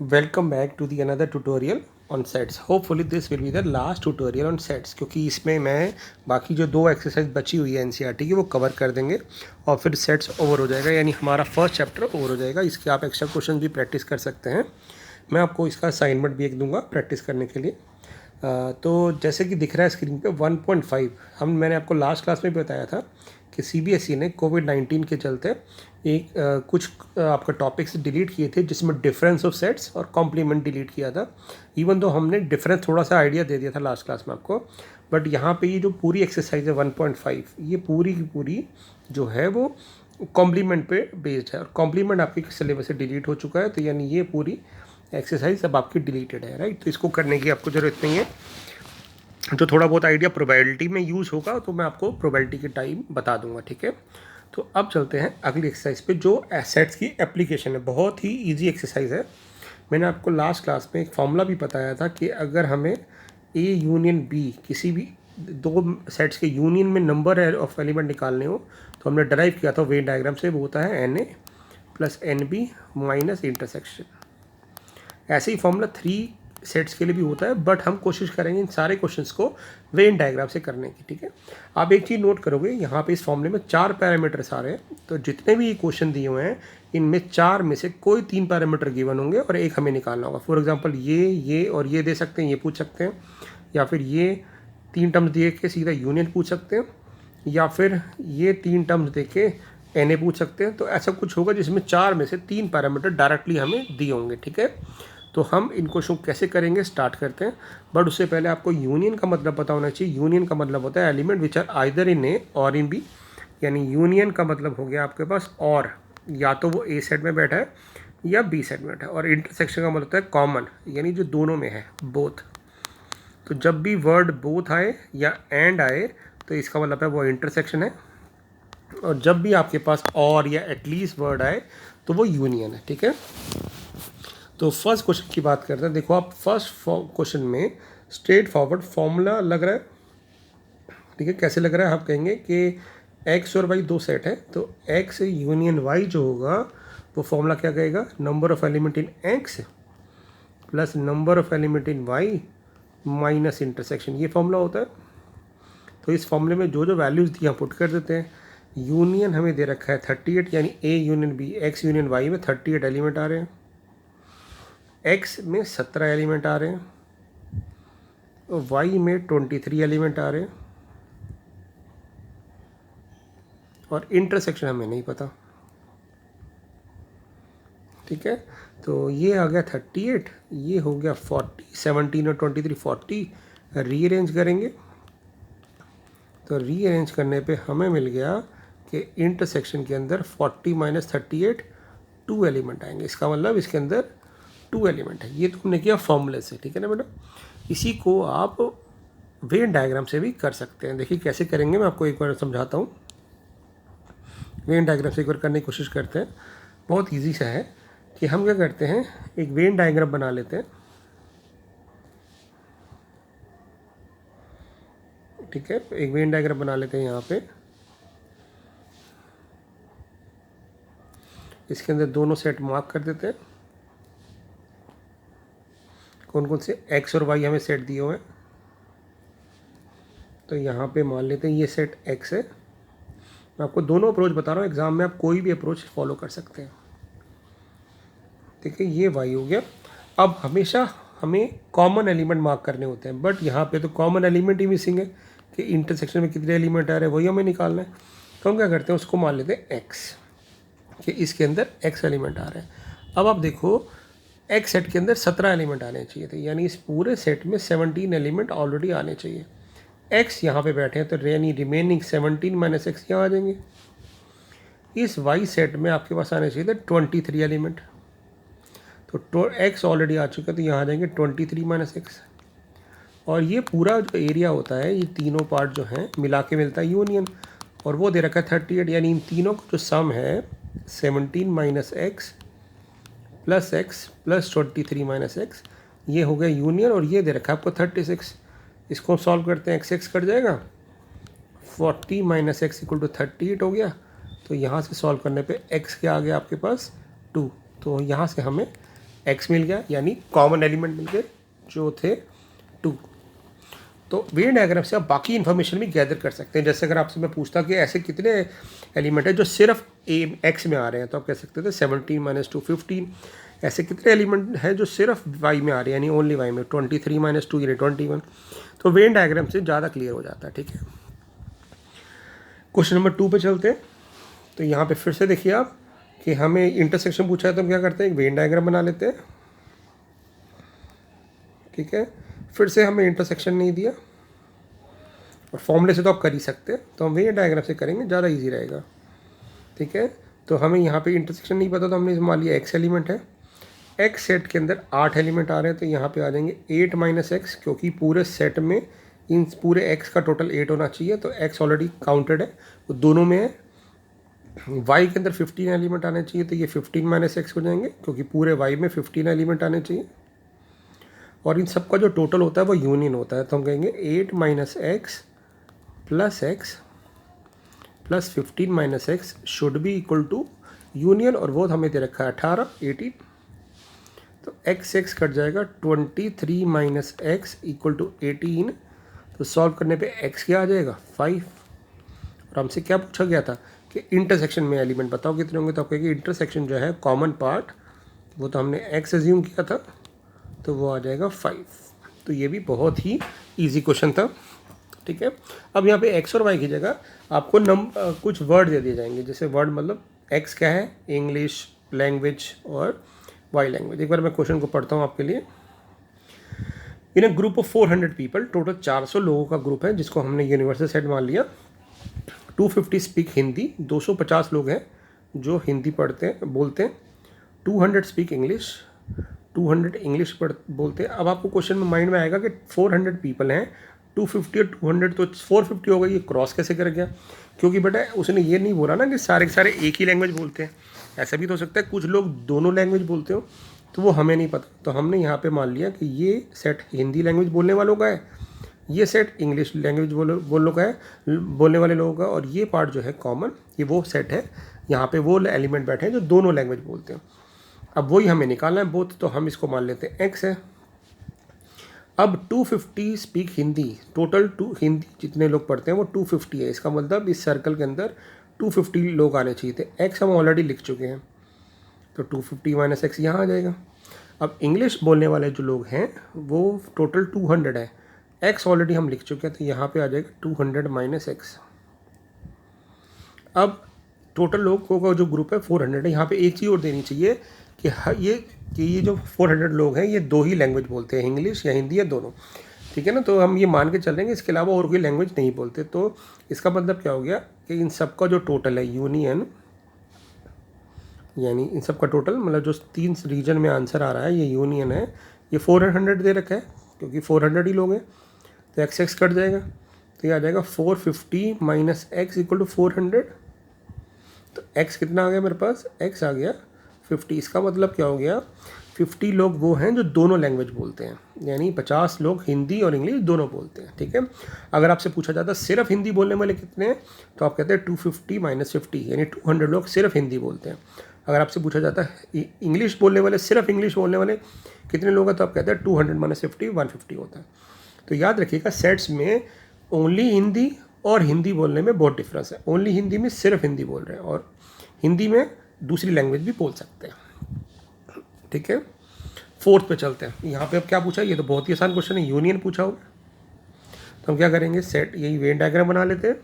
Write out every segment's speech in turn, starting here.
Welcome back to the another tutorial on sets. Hopefully this will be the last tutorial on sets, क्योंकि इसमें मैं बाकी जो 2 exercise बची हुई है एनसीईआरटी की वो कवर कर देंगे और फिर सेट्स ओवर हो जाएगा, यानी हमारा फर्स्ट चैप्टर ओवर हो जाएगा। इसके आप एक्स्ट्रा क्वेश्चन भी प्रैक्टिस कर सकते हैं। मैं आपको इसका असाइनमेंट भी एक दूंगा प्रैक्टिस करने के लिए। तो जैसे कि दिख रहा है स्क्रीन पे 1.5 मैंने आपको लास्ट क्लास में भी बताया था कि सीबीएसई ने कोविड-19 के चलते कुछ आपका टॉपिक्स डिलीट किए थे, जिसमें डिफरेंस ऑफ सेट्स और कॉम्प्लीमेंट डिलीट किया था। इवन तो हमने डिफरेंस थोड़ा सा आइडिया दे दिया था लास्ट क्लास में आपको, बट यहाँ पे ये जो पूरी एक्सरसाइज है 1.5, ये पूरी की पूरी जो है वो कॉम्प्लीमेंट पे बेस्ड है, और कॉम्प्लीमेंट आपके सिलेबस से डिलीट हो चुका है। तो यानी ये पूरी एक्सरसाइज अब आपकी डिलीटेड है, राइट। तो इसको करने की आपको ज़रूरत नहीं है। जो थोड़ा बहुत आइडिया प्रोबेबिलिटी में यूज़ होगा तो मैं आपको प्रोबेबिलिटी के टाइम बता दूंगा, ठीक है। तो अब चलते हैं अगली एक्सरसाइज पे, जो एसेट्स की एप्लीकेशन है। बहुत ही इजी एक्सरसाइज है। मैंने आपको लास्ट क्लास में एक फॉर्मूला भी बताया था कि अगर हमें ए यूनियन बी, किसी भी 2 सेट्स के यूनियन में नंबर ऑफ एलिमेंट निकालने हो, तो हमने डराइव किया था वेन डायग्राम से। वो होता है N A plus N B minus intersection. ऐसे ही फॉर्मूला 3 सेट्स के लिए भी होता है, बट हम कोशिश करेंगे इन सारे क्वेश्चंस को वेन डायग्राम से करने की, ठीक है। आप एक चीज़ नोट करोगे, यहाँ पे इस फॉर्मूले में 4 पैरामीटर्स आ रहे हैं। तो जितने भी क्वेश्चन दिए हुए हैं, इनमें 4 में से कोई 3 पैरामीटर गिवन होंगे और एक हमें निकालना होगा। फॉर एग्जाम्पल ये और ये दे सकते हैं, ये पूछ सकते हैं, या फिर ये 3 टर्म्स दे के सीधा यूनियन पूछ सकते हैं, या फिर ये 3 टर्म्स दे के एन ए पूछ सकते हैं। तो ऐसा कुछ होगा जिसमें 4 में से 3 पैरामीटर डायरेक्टली हमें दिए होंगे, ठीक है। तो हम इन क्वेश्चन कैसे करेंगे, स्टार्ट करते हैं। बट उससे पहले आपको यूनियन का मतलब पता होना चाहिए। यूनियन का मतलब होता है element which are either in A और इन बी। यानी यूनियन का मतलब हो गया आपके पास और, या तो वो ए सेट में बैठा है या बी सेट में बैठा है। और इंटरसेक्शन का मतलब होता है कॉमन, यानी जो दोनों में है, बोथ। तो जब भी वर्ड बोथ आए या एंड आए तो इसका मतलब है वो इंटरसेक्शन है। और जब भी आपके पास और या एटलीस्ट वर्ड आए तो वो यूनियन है, ठीक है। तो फर्स्ट क्वेश्चन की बात करते हैं। देखो, आप फर्स्ट क्वेश्चन में स्ट्रेट फॉरवर्ड फॉर्मूला लग रहा है, ठीक है। कैसे लग रहा है, आप कहेंगे कि एक्स और वाई 2 सेट है, तो एक्स यूनियन वाई जो होगा वो फॉर्मूला क्या कहेगा, number of element in X plus number of element in Y minus intersection, ये फॉर्मूला होता है। तो इस फॉर्मूले में जो जो वैल्यूज़ दी हम पुट कर देते हैं। यूनियन हमें दे रखा है 38, यानी A union B, X union Y में 38 एलिमेंट आ रहे हैं, एक्स में 17 एलिमेंट आ रहे हैं, और वाई में 23 एलिमेंट आ रहे हैं, और इंटरसेक्शन हमें नहीं पता, ठीक है। तो ये आ गया 38, ये हो गया 40, 17 और 23 40। रीअरेंज करेंगे तो रीअरेंज करने पे हमें मिल गया कि इंटरसेक्शन के अंदर 40 माइनस 38 2 एलिमेंट आएंगे। इसका मतलब इसके अंदर 2 एलिमेंट है। ये तो हमने किया फॉर्मूले से, ठीक है ना बेटा। इसी को आप वेन डायग्राम से भी कर सकते हैं। देखिए कैसे करेंगे, मैं आपको एक बार समझाता हूँ। वेन डायग्राम से एक बार करने की कोशिश करते हैं। बहुत ईजी सा है कि हम क्या करते हैं, एक वेन डायग्राम बना लेते हैं, ठीक है। एक वेन डायग्राम बना लेते हैं यहाँ पे। इसके अंदर दोनों सेट मार्क कर देते हैं। कौन कौन से एक्स और वाई हमें सेट दिए हुए हैं, तो यहाँ पे मान लेते हैं ये सेट एक्स है। मैं आपको दोनों अप्रोच बता रहा हूँ, एग्जाम में आप कोई भी अप्रोच फॉलो कर सकते हैं, ठीक है। ये वाई हो गया। अब हमेशा हमें कॉमन एलिमेंट मार्क करने होते हैं, बट यहाँ पे तो कॉमन एलिमेंट ही मिसिंग है कि इंटरसेक्शन में कितने एलिमेंट आ रहे हैं वही हमें निकालना है। तो हम क्या करते हैं, उसको मान लेते हैं एक्स, कि इसके अंदर एक्स एलिमेंट आ रहे हैं। अब आप देखो, एक्स सेट के अंदर 17 एलिमेंट आने चाहिए थे, यानी इस पूरे सेट में 17 एलिमेंट ऑलरेडी आने चाहिए। एक्स यहाँ पे बैठे हैं तो यानी रिमेनिंग 17 माइनस एक्स यहाँ आ जाएंगे। इस वाई सेट में आपके पास आने चाहिए थे 23 एलिमेंट, तो एक्स ऑलरेडी आ चुका है, तो यहाँ आ जाएंगे 23 माइनस एक्स। और ये पूरा जो एरिया होता है, ये तीनों पार्ट जो हैं मिला के मिलता है यूनियन, और वो दे रखा है 38, यानी इन तीनों का जो सम है 17 minus x plus x plus 23 minus x, ये हो गया यूनियन। और ये दे रखा है आपको 36। इसको सॉल्व करते हैं, एक्स एक्स कट जाएगा, 40 माइनस एक्स इक्वल टू 38 हो गया। तो यहाँ से सॉल्व करने पे एक्स क्या आ गया आपके पास 2। तो यहाँ से हमें x मिल गया, यानी कॉमन एलिमेंट मिल गए जो थे 2। तो वेन डायग्राम से आप बाकी इन्फॉर्मेशन भी गैदर कर सकते हैं। जैसे अगर आपसे मैं पूछता कि ऐसे कितने एलिमेंट है जो सिर्फ x में आ रहे हैं, तो आप कह सकते थे 17 - 2 15। ऐसे कितने एलिमेंट हैं जो सिर्फ y में आ रहे हैं, यानी ओनली y में, 23 - 2 यानी 21। तो वेन डायग्राम से ज़्यादा क्लियर हो जाता है। ठीक है, क्वेश्चन नंबर 2 पे चलते हैं। तो यहाँ पे फिर से देखिए आप कि हमें इंटरसेक्शन पूछा है, तो हम क्या करते हैं, एक वेन डायग्राम बना लेते हैं। ठीक है, फिर से हमें इंटरसेक्शन नहीं दिया और फॉर्मूले से तो आप कर ही सकते हैं, तो हम वेन डायग्राम से करेंगे, ज़्यादा इजी रहेगा। ठीक है, तो हमें यहाँ पे इंटरसेक्शन नहीं पता, तो हमने मान लिया x एलिमेंट है, x सेट के अंदर 8 एलिमेंट आ रहे हैं, तो यहाँ पे आ जाएंगे 8 - x, क्योंकि पूरे सेट में इन पूरे x का टोटल 8 होना चाहिए, तो x ऑलरेडी काउंटेड है, वो दोनों में है। y के अंदर 15 एलिमेंट आने चाहिए, तो ये 15 - x हो जाएंगे, क्योंकि पूरे y में 15 एलिमेंट आने चाहिए, और इन सब का जो टोटल होता है वो यूनियन होता है, तो हम कहेंगे 8 - x + x + 15 - x should be equal to union, और वो हमें दे रखा है 18 18। तो x कट जाएगा, 23 - x = 18। तो सॉल्व करने पे x क्या आ जाएगा, 5। और हमसे क्या पूछा गया था कि इंटरसेक्शन में एलिमेंट बताओ कितने होंगे, तो आप कहेंगे इंटरसेक्शन जो है कॉमन पार्ट, वो तो हमने x एज्यूम किया था, तो वो आ जाएगा 5। तो ये भी बहुत ही ईजी क्वेश्चन था। ठीक है, अब यहाँ पे x और y की जगह आपको कुछ वर्ड दे दिए जाएंगे। जैसे वर्ड मतलब x क्या है, इंग्लिश लैंग्वेज और y लैंग्वेज। एक बार मैं क्वेश्चन को पढ़ता हूँ आपके लिए। In a group of 400 people, total 400 लोगों का ग्रुप है, जिसको हमने यूनिवर्सल सेट मान लिया। 250 स्पीक हिंदी, 250 लोग हैं जो हिंदी पढ़ते हैं बोलते हैं। 200 स्पीक इंग्लिश, 200 इंग्लिश बोलते हैं। अब आपको क्वेश्चन में माइंड में आएगा कि 400 पीपल हैं, 250 और 200, तो 450 हो गई, ये क्रॉस कैसे कर गया? क्योंकि बेटा उसने ये नहीं बोला ना कि सारे के सारे एक ही लैंग्वेज बोलते हैं, ऐसा भी तो हो सकता है कुछ लोग दोनों लैंग्वेज बोलते हो, तो वो हमें नहीं पता। तो हमने यहाँ पे मान लिया कि ये सेट हिंदी लैंग्वेज बोलने वालों का है, ये सेट इंग्लिश लैंग्वेज बोलने का है, बोलने वाले लोगों का, और ये पार्ट जो है कॉमन, ये वो सेट है, यहाँ पे वो एलिमेंट बैठे हैं जो दोनों लैंग्वेज बोलते हैं। अब वही हमें निकालना है बोथ, तो हम इसको मान लेते हैं x है। अब 250 स्पीक हिंदी, टोटल हिंदी जितने लोग पढ़ते हैं वो 250 है, इसका मतलब इस सर्कल के अंदर 250 लोग आने चाहिए थे। x हम ऑलरेडी लिख चुके हैं, तो 250 - x यहाँ आ जाएगा। अब इंग्लिश बोलने वाले जो लोग हैं वो टोटल 200 है, x ऑलरेडी हम लिख चुके हैं, तो यहाँ पे आ जाएगा 200 - x। अब टोटल लोगों का जो ग्रुप है 400 है। यहाँ पे एक चीज़ और देनी चाहिए कि ये जो 400 लोग हैं ये दो ही लैंग्वेज बोलते हैं, इंग्लिश या हिंदी या दोनों। ठीक है ना, तो हम ये मान के चल रहे हैं कि इसके अलावा और कोई लैंग्वेज नहीं बोलते। तो इसका मतलब क्या हो गया कि इन सब का जो टोटल है यूनियन, यानी इन सब का टोटल मतलब जो 3 रीजन में आंसर आ रहा है ये यूनियन है, ये 400 दे रखा है, क्योंकि 400 ही लोग हैं, तो x कट जाएगा, तो ये आ जाएगा 450 - x = 400। तो x कितना आ गया मेरे पास, x आ गया 50। इसका मतलब क्या हो गया, 50 लोग वो हैं जो दोनों लैंग्वेज बोलते हैं, यानी 50 लोग हिंदी और इंग्लिश दोनों बोलते हैं। ठीक है, अगर आपसे पूछा जाता सिर्फ हिंदी बोलने वाले कितने हैं, तो आप कहते हैं 250 - 50, यानी 200 लोग सिर्फ हिंदी बोलते हैं। अगर आपसे पूछा जाता है इंग्लिश बोलने वाले, सिर्फ इंग्लिश बोलने वाले कितने लोग हैं, तो आप कहते हैं 200 - 50 150 होता है। तो याद रखिएगा सेट्स में ओनली हिंदी और हिंदी बोलने में बहुत डिफरेंस है। ओनली हिंदी में सिर्फ हिंदी बोल रहे हैं, और हिंदी में दूसरी लैंग्वेज भी बोल सकते हैं। ठीक है, 4th पे चलते हैं। यहाँ पे अब क्या पूछा, ये तो बहुत ही आसान क्वेश्चन है, यूनियन पूछा होगा। तो हम क्या करेंगे, सेट, यही वेन डायग्राम बना लेते हैं।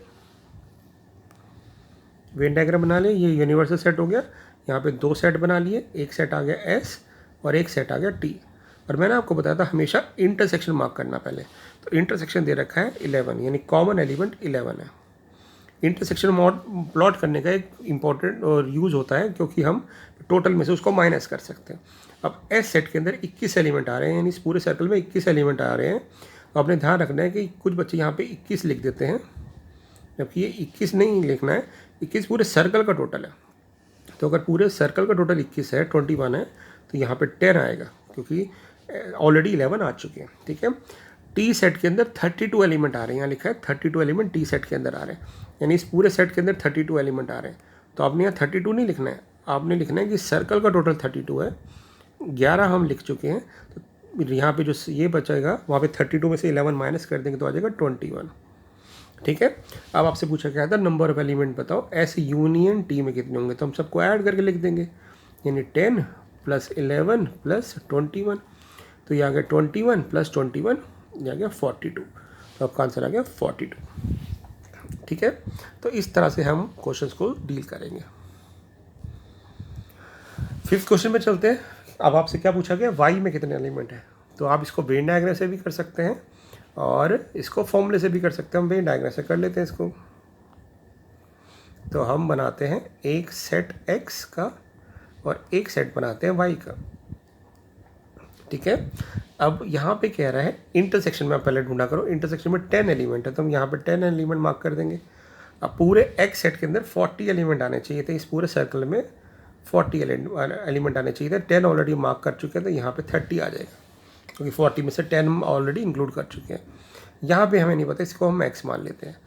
वेन डायग्राम बना ले, ये यूनिवर्सल सेट हो गया। यहाँ पे 2 सेट बना लिए, एक सेट आ गया S और एक सेट आ गया T। और मैंने आपको बताया था हमेशा इंटरसेक्शन मार्क करना पहले, तो इंटरसेक्शन दे रखा है 11, यानी कॉमन एलिमेंट 11 है। इंटरसेक्शन प्लॉट करने का एक इम्पॉर्टेंट और यूज़ होता है, क्योंकि हम टोटल में से उसको माइनस कर सकते हैं। अब S सेट के अंदर 21 एलिमेंट आ रहे हैं, यानी इस पूरे सर्कल में 21 एलिमेंट आ रहे हैं। आपने ध्यान रखना है कि कुछ बच्चे यहाँ पे 21 लिख देते हैं, जबकि ये 21 नहीं लिखना है, 21 पूरे सर्कल का टोटल है। तो अगर पूरे सर्कल का टोटल 21 है, 21 है, तो यहाँ पे 10 आएगा, क्योंकि ऑलरेडी 11 आ चुके हैं। ठीक है, टी सेट के अंदर 32 एलिमेंट आ रहे हैं, यहाँ लिखा है 32 एलिमेंट टी सेट के अंदर आ रहे हैं, यानी इस पूरे सेट के अंदर 32 एलिमेंट आ रहे हैं। तो आपने यहाँ 32 नहीं लिखना है, आपने लिखना है कि सर्कल का टोटल 32 है, 11 हम लिख चुके हैं, तो यहाँ पे जो ये बचेगा वहाँ पे 32 में से 11 माइनस कर देंगे तो आ जाएगा 21। ठीक है। अब आपसे पूछा गया था नंबर ऑफ एलिमेंट बताओ ऐसे यूनियन टी में कितने होंगे, तो हम सबको ऐड करके लिख देंगे, यानी 10 + 11 + 21, तो ये आ गया 21 + 21, ये आ गया 42, तो आपका आंसर आ गया 42। ठीक है, तो इस तरह से हम क्वेश्चंस को डील करेंगे। 5th क्वेश्चन में चलते हैं। अब आपसे क्या पूछा गया, वाई में कितने एलिमेंट है, तो आप इसको वेन डायग्राम से भी कर सकते हैं और इसको फॉर्मूले से भी कर सकते हैं। हम वेन डायग्राम से कर लेते हैं इसको। तो हम बनाते हैं एक सेट x का और एक सेट बनाते हैं y का। ठीक है, अब यहाँ पे कह रहा है इंटरसेक्शन में आप पहले ढूंढा करो। इंटरसेक्शन में 10 एलिमेंट है, तो हम यहाँ पे 10 एलिमेंट मार्क कर देंगे। अब पूरे x सेट के अंदर 40 एलिमेंट आने चाहिए थे, इस पूरे सर्कल में 40 एलिमेंट आने चाहिए थे। 10 ऑलरेडी मार्क कर चुके हैं, तो यहाँ पे 30 आ जाएगा, क्योंकि 40 में से 10 हम ऑलरेडी इंक्लूड कर चुके हैं। यहाँ पे हमें नहीं पता, इसको हम x मान लेते हैं।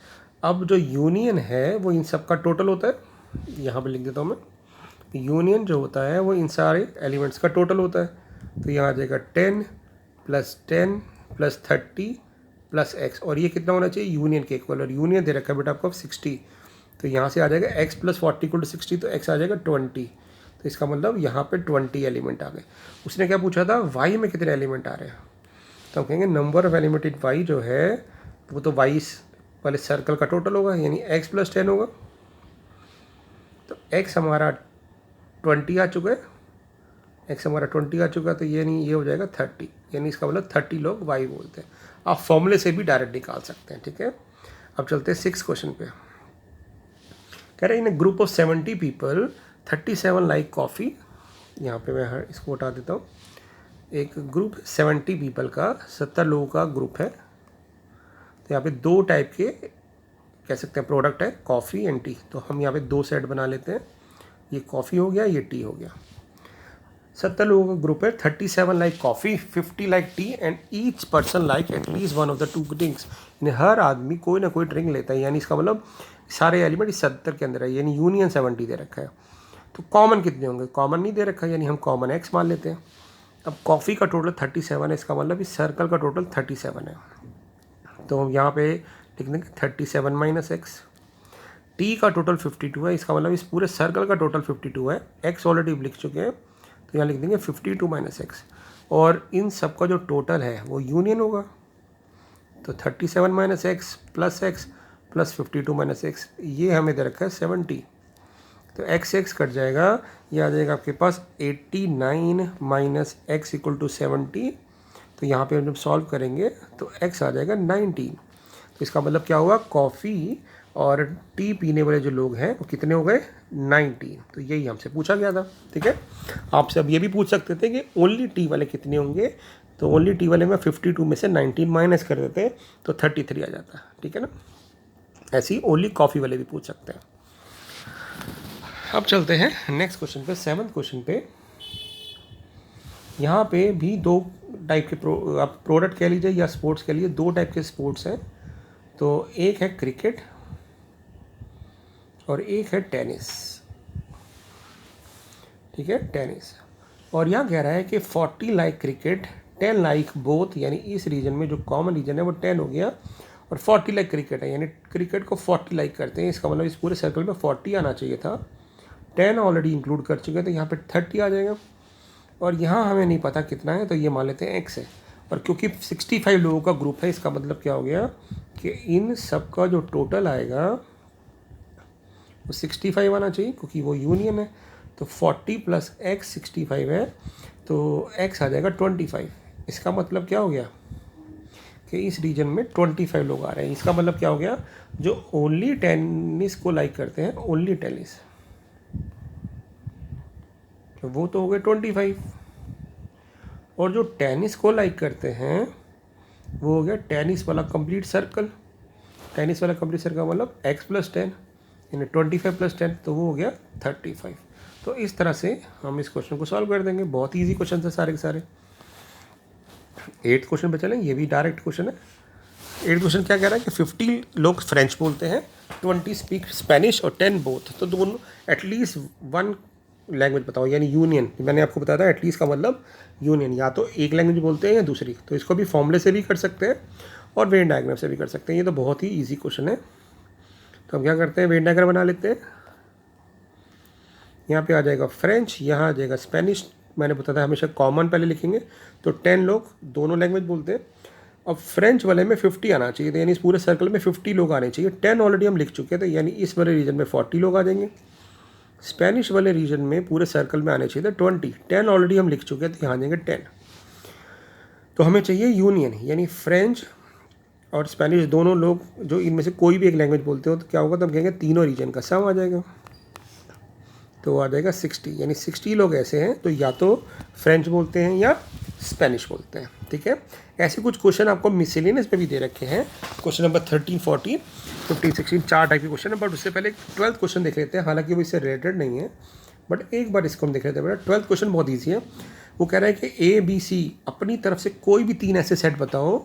अब जो यूनियन है वो इन सब का टोटल होता है, यहाँ पे लिख देता हूँ मैं। यूनियन जो होता है वो इन सारे एलिमेंट्स का टोटल होता है, तो यहाँ आ जाएगा 10 + 10 + 30 + x, और ये कितना होना चाहिए यूनियन के इक्वल, और यूनियन दे रखा है बेटा आपको 60, तो यहाँ से आ जाएगा x + 40 = 60, तो x आ जाएगा 20, तो इसका मतलब यहाँ पे 20 एलिमेंट आ गए। उसने क्या पूछा था, y में कितने एलिमेंट आ रहे हैं, तो हम कहेंगे number of element in y जो है वो तो y वाले सर्कल का टोटल होगा, यानी x + 10 होगा। तो x हमारा 20 आ चुका है, x हमारा 20 आ चुका है, तो ये नहीं, ये हो जाएगा 30, यानी इसका मतलब 30 लोग y बोलते हैं। आप फॉर्मूले से भी डायरेक्ट निकाल सकते हैं। ठीक है, अब चलते हैं 6th क्वेश्चन पे। कह रहे हैं in group of 70 people 37 like coffee, यहाँ पे मैं इसको हटा देता हूँ। एक ग्रुप 70 पीपल का, 70 लोगों का ग्रुप है, तो यहाँ पे 2 टाइप के कह सकते हैं प्रोडक्ट है, कॉफ़ी एंड टी। तो हम यहाँ पे 2 सेट बना लेते हैं, ये कॉफ़ी हो गया, ये टी हो गया। 70 लोगों का ग्रुप है, 37 like coffee, 50 like T and each person like at least one of the 2 drinks. यानी हर आदमी कोई ना कोई ड्रिंक लेता है, यानी इसका मतलब सारे एलिमेंट इस 70 के अंदर है, यानी यूनियन 70 दे रखा है। तो कॉमन कितने होंगे, कॉमन नहीं दे रखा है, यानी हम कॉमन x मान लेते हैं। अब कॉफ़ी का टोटल 37 है, इसका मतलब इस सर्कल का टोटल 37 है, तो हम यहाँ पे लिख देंगे 37 - x। टी का टोटल 52 है, इसका मतलब इस पूरे सर्कल का टोटल 52 है, x ऑलरेडी लिख चुके हैं, तो यहाँ लिख देंगे 52 - x, और इन सब का जो टोटल है वो यूनियन होगा, तो 37 - x + x + 52 - x, ये हमें दे रखा है 70, तो x कट जाएगा, ये आ जाएगा आपके पास 89 - x = 70, तो यहाँ पे हम जब सॉल्व करेंगे तो x आ जाएगा 19, तो इसका मतलब क्या हुआ, कॉफ़ी और टी पीने वाले जो लोग हैं वो कितने हो गए 19, तो यही हमसे पूछा गया था। ठीक है, आपसे अब ये भी पूछ सकते थे कि ओनली टी वाले कितने होंगे, तो ओनली टी वाले में 52 में से 19 माइनस कर देते हैं तो 33 आ जाता है। ठीक है ना, ऐसे ही ओनली कॉफ़ी वाले भी पूछ सकते हैं। अब चलते हैं नेक्स्ट क्वेश्चन पे, 7th क्वेश्चन पे। यहाँ पे भी 2 टाइप के आप प्रोडक्ट कह लीजिए या स्पोर्ट्स कह लीजिए, 2 टाइप के स्पोर्ट्स हैं, तो एक है क्रिकेट और एक है टेनिस। ठीक है, टेनिस, और यहाँ कह रहा है कि 40 लाइक क्रिकेट, 10 लाइक बोथ, यानी इस रीजन में जो कॉमन रीजन है वो 10 हो गया, और 40 लाइक क्रिकेट है, यानी क्रिकेट को 40 लाइक करते हैं, इसका मतलब इस पूरे सर्कल में 40 आना चाहिए था, 10 ऑलरेडी इंक्लूड कर चुके हैं, तो यहाँ पे 30 आ जाएगा, और यहाँ हमें नहीं पता कितना है, तो ये मान लेते हैं x है, और क्योंकि 65 लोगों का ग्रुप है, इसका मतलब क्या हो गया कि इन सब का जो टोटल आएगा वो 65 आना चाहिए, क्योंकि वो यूनियन है, तो 40 + x 65 है, तो x आ जाएगा 25। इसका मतलब क्या हो गया कि इस रीजन में 25 लोग आ रहे हैं, इसका मतलब क्या हो गया, जो ओनली टेनिस को लाइक करते हैं, ओनली टेनिस, तो वो तो हो गए 25, और जो टेनिस को लाइक करते हैं वो हो गया टेनिस वाला कंप्लीट सर्कल। टेनिस वाला कंप्लीट सर्कल मतलब x + 10, यानी 25 + 10, तो वो हो गया 35। तो इस तरह से हम इस क्वेश्चन को सॉल्व कर देंगे। बहुत ईजी क्वेश्चन है सारे के सारे। 8th क्वेश्चन पे चलें, ये भी डायरेक्ट क्वेश्चन है। 8th क्वेश्चन क्या कह रहा है कि 50 लोग फ्रेंच बोलते हैं, 20 स्पीक स्पेनिश और 10 बोथ, तो दोनों एटलीस्ट 1 लैंग्वेज बताओ, यानी यूनियन, मैंने आपको बताया था एटलीस्ट का मतलब यूनियन, या तो एक लैंग्वेज बोलते हैं या दूसरी। तो इसको भी फॉर्मूले से भी कर सकते हैं और वेन डायग्राम से भी कर सकते हैं। ये तो बहुत ही ईजी क्वेश्चन है। तो हम क्या करते हैं, वेन डायग्राम बना लेते हैं। यहाँ पे आ जाएगा फ्रेंच, यहाँ आ जाएगा स्पेनिश। मैंने बताया था हमेशा कॉमन पहले लिखेंगे। तो 10 लोग दोनों लैंग्वेज बोलते हैं। अब फ्रेंच वाले में 50 आना चाहिए, तो यानी इस पूरे सर्कल में 50 लोग आने चाहिए। 10 ऑलरेडी हम लिख चुके थे, यानी इस वाले रीजन में 40 लोग आ जाएंगे। स्पेनिश वाले रीजन में पूरे सर्कल में आने चाहिए थे 20, 10 ऑलरेडी हम लिख चुके थे, यहाँ आ जाएंगे 10। तो हमें चाहिए यूनियन, यानी फ्रेंच और स्पेनिश दोनों लोग जो इनमें से कोई भी एक लैंग्वेज बोलते हो, तो क्या होगा, तो हम कहेंगे तीनों रीजन का सम आ जाएगा। तो आ जाएगा 60, यानी 60 लोग ऐसे हैं तो या तो फ्रेंच बोलते हैं या स्पेनिश बोलते हैं। ठीक है, ऐसे कुछ क्वेश्चन आपको मिसलेनियस पे भी दे रखे हैं। क्वेश्चन नंबर 13, 14, 15, 16 4 टाइप के क्वेश्चन है। बट उससे पहले 12th क्वेश्चन देख लेते हैं, हालांकि वो इससे रिलेटेड नहीं है, बट एक बार इसको हम देख लेते हैं। बेटा 12th क्वेश्चन बहुत ईजी है। वो कह रहा है कि ABC अपनी तरफ से कोई भी 3 ऐसे सेट बताओ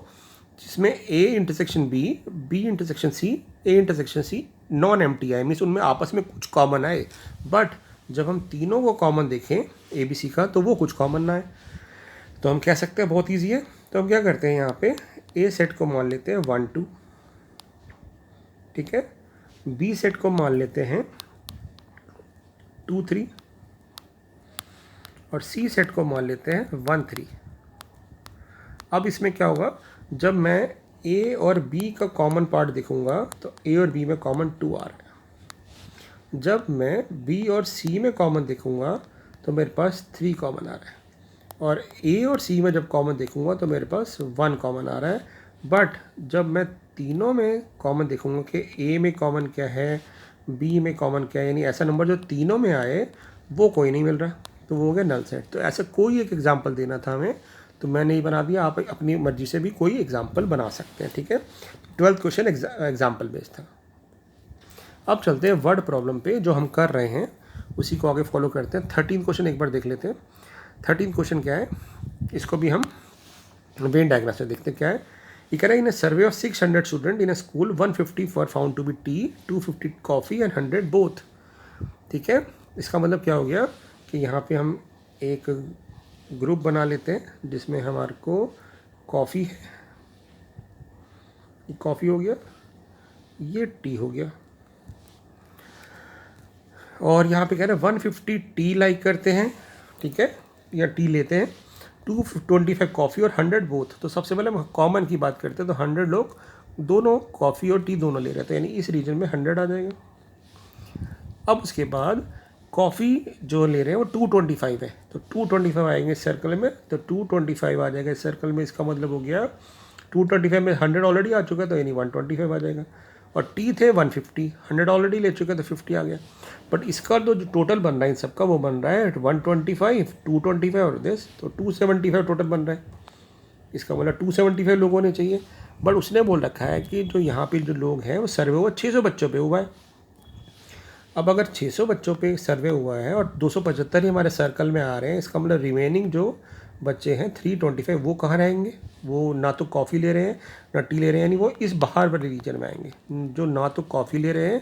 जिसमें A intersection B intersection C, A intersection C non empty आए, मीन्स उनमें आपस में कुछ कॉमन आए, बट जब हम तीनों को कॉमन देखें ABC का तो वो कुछ कॉमन ना आए। तो हम कह सकते हैं बहुत ईजी है। तो हम क्या करते हैं, यहाँ पे A सेट को मान लेते हैं 1 2, ठीक है, B सेट को मान लेते हैं 2 3 और C सेट को मान लेते हैं 1 3। अब इसमें क्या होगा, जब मैं A और B का कॉमन पार्ट देखूंगा तो A और B में कॉमन 2 आ रहा है। जब मैं B और C में कॉमन देखूंगा तो मेरे पास 3 कॉमन आ रहा है, और A और C में जब कॉमन देखूंगा तो मेरे पास 1 कॉमन आ रहा है। बट जब मैं तीनों में कॉमन देखूंगा कि A में कॉमन क्या है, B में कॉमन क्या है, यानी ऐसा नंबर जो तीनों में आए वो कोई नहीं मिल रहा, तो वो हो गया नल सेट। तो ऐसा कोई एक एग्जाम्पल देना था हमें, तो मैंने ही बना दिया। आप अपनी मर्जी से भी कोई एग्जाम्पल बना सकते हैं। ठीक है, 12th क्वेश्चन एग्जाम्पल बेस्ड था। अब चलते हैं वर्ड प्रॉब्लम पे, जो हम कर रहे हैं उसी को आगे फॉलो करते हैं। 13th क्वेश्चन एक बार देख लेते हैं। 13th क्वेश्चन क्या है, इसको भी हम वेन डायग्राम से देखते हैं क्या है। ये कह रहा है, in survey of 600 student in school 150 for found to be T, 250 coffee and 100 both. ठीक है, इसका मतलब क्या हो गया कि यहाँ पे हम एक ग्रुप बना लेते हैं जिसमें हमारे को कॉफ़ी है, ये कॉफ़ी हो गया, ये टी हो गया, और यहाँ पे कह रहे हैं 150 टी लाइक करते हैं, ठीक है, या टी लेते हैं, 225 कॉफ़ी और 100 बोथ। तो सबसे पहले हम कॉमन की बात करते हैं, तो 100 लोग दोनों कॉफ़ी और टी दोनों ले रहे थे, यानी इस रीजन में 100 आ जाएगा। अब उसके बाद कॉफ़ी जो ले रहे हैं वो 225 है, तो 225 आएंगे इस सर्कल में, तो 225 आ जाएगा इस सर्कल में। इसका मतलब हो गया 225 में 100 ऑलरेडी आ चुका है, तो यानी 125 आ जाएगा। और टी थे 150, 100 ऑलरेडी ले चुके हैं, तो 50 आ गया। बट इसका तो जो टोटल बन रहा है इन सबका, वो बन रहा है 125, 225 और दिस, तो 275 टोटल बन रहा है। इसका मतलब 275 लोग होने चाहिए। बट उसने बोल रखा है कि जो यहाँ पे जो लोग हैं वो सर्वे हुआ 600 बच्चों पे हुआ है। अब अगर 600 बच्चों पे सर्वे हुआ है और 275 ही हमारे सर्कल में आ रहे हैं, इसका मतलब रिमेनिंग जो बच्चे हैं 325, वो कहाँ रहेंगे, वो ना तो कॉफ़ी ले रहे हैं ना टी ले रहे हैं, यानी वो इस बाहर वाले रीजन में आएंगे, जो ना तो कॉफ़ी ले रहे हैं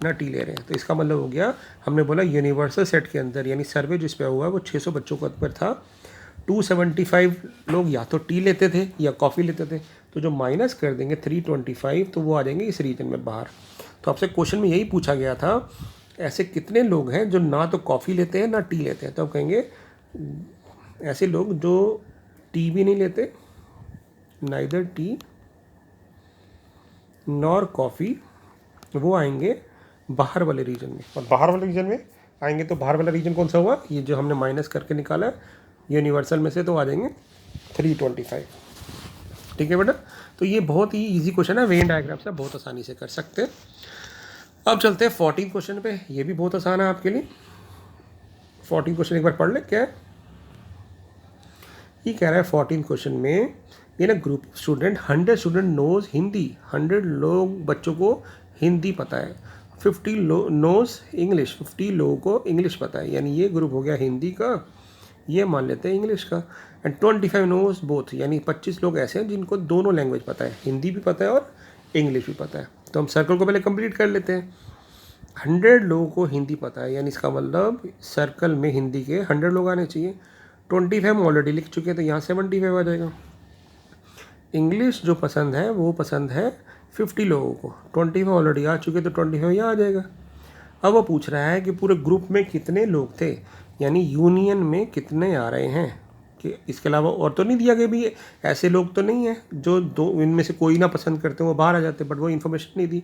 ना टी ले रहे हैं। तो इसका मतलब हो गया, हमने बोला यूनिवर्सल सेट के अंदर, यानी सर्वे जिस पे हुआ है वो 600 बच्चों के ऊपर था, 275 लोग या तो टी लेते थे या कॉफ़ी लेते थे, तो जो माइनस कर देंगे 325, तो वो आ जाएंगे इस रीजन में बाहर। तो आपसे क्वेश्चन में यही पूछा गया था, ऐसे कितने लोग हैं जो ना तो कॉफ़ी लेते हैं ना टी लेते हैं। तो आप कहेंगे ऐसे लोग जो टी भी नहीं लेते, नाइदर टी नॉर कॉफ़ी, वो आएंगे बाहर वाले रीजन में। और बाहर वाले रीजन में आएंगे तो बाहर वाला रीजन कौन सा हुआ, ये जो हमने माइनस करके निकाला है यूनिवर्सल में से, तो आ जाएंगे 325। ठीक है बेटा, तो ये बहुत ही इजी क्वेश्चन है, वेन डायग्राम से बहुत आसानी से कर सकते हैं। अब चलते हैं 14 क्वेश्चन पे, ये भी बहुत आसान है आपके लिए। 14 क्वेश्चन एक बार पढ़ ले, क्या है ये कह रहा है 14 क्वेश्चन में, ये ना group student 100 student knows Hindi, 100 लोग बच्चों को हिंदी पता है, 50 नोज इंग्लिश, 50 लोगों को इंग्लिश पता है, यानी ये ग्रुप हो गया हिंदी का, ये मान लेते हैं इंग्लिश का। एंड 25 नोज बोथ, यानी 25 लोग ऐसे हैं जिनको दोनों लैंग्वेज पता है, हिंदी भी पता है और इंग्लिश भी पता है। तो हम सर्कल को पहले कंप्लीट कर लेते हैं। 100 लोगों को हिंदी पता है, यानी इसका मतलब सर्कल में हिंदी के 100 लोग आने चाहिए। 25 हम ऑलरेडी लिख चुके हैं तो यहाँ 75 आ जाएगा। इंग्लिश जो पसंद है वो पसंद है 50 लोगों को, 25 ऑलरेडी आ चुके तो 25 यहाँ आ जाएगा। अब वो पूछ रहा है कि पूरे ग्रुप में कितने लोग थे, यानी यूनियन में कितने आ रहे हैं, कि इसके अलावा और तो नहीं दिया गया भी, ऐसे लोग तो नहीं है जो दो इनमें से कोई ना पसंद करते वो बाहर आ जाते, बट वो इन्फॉर्मेशन नहीं दी।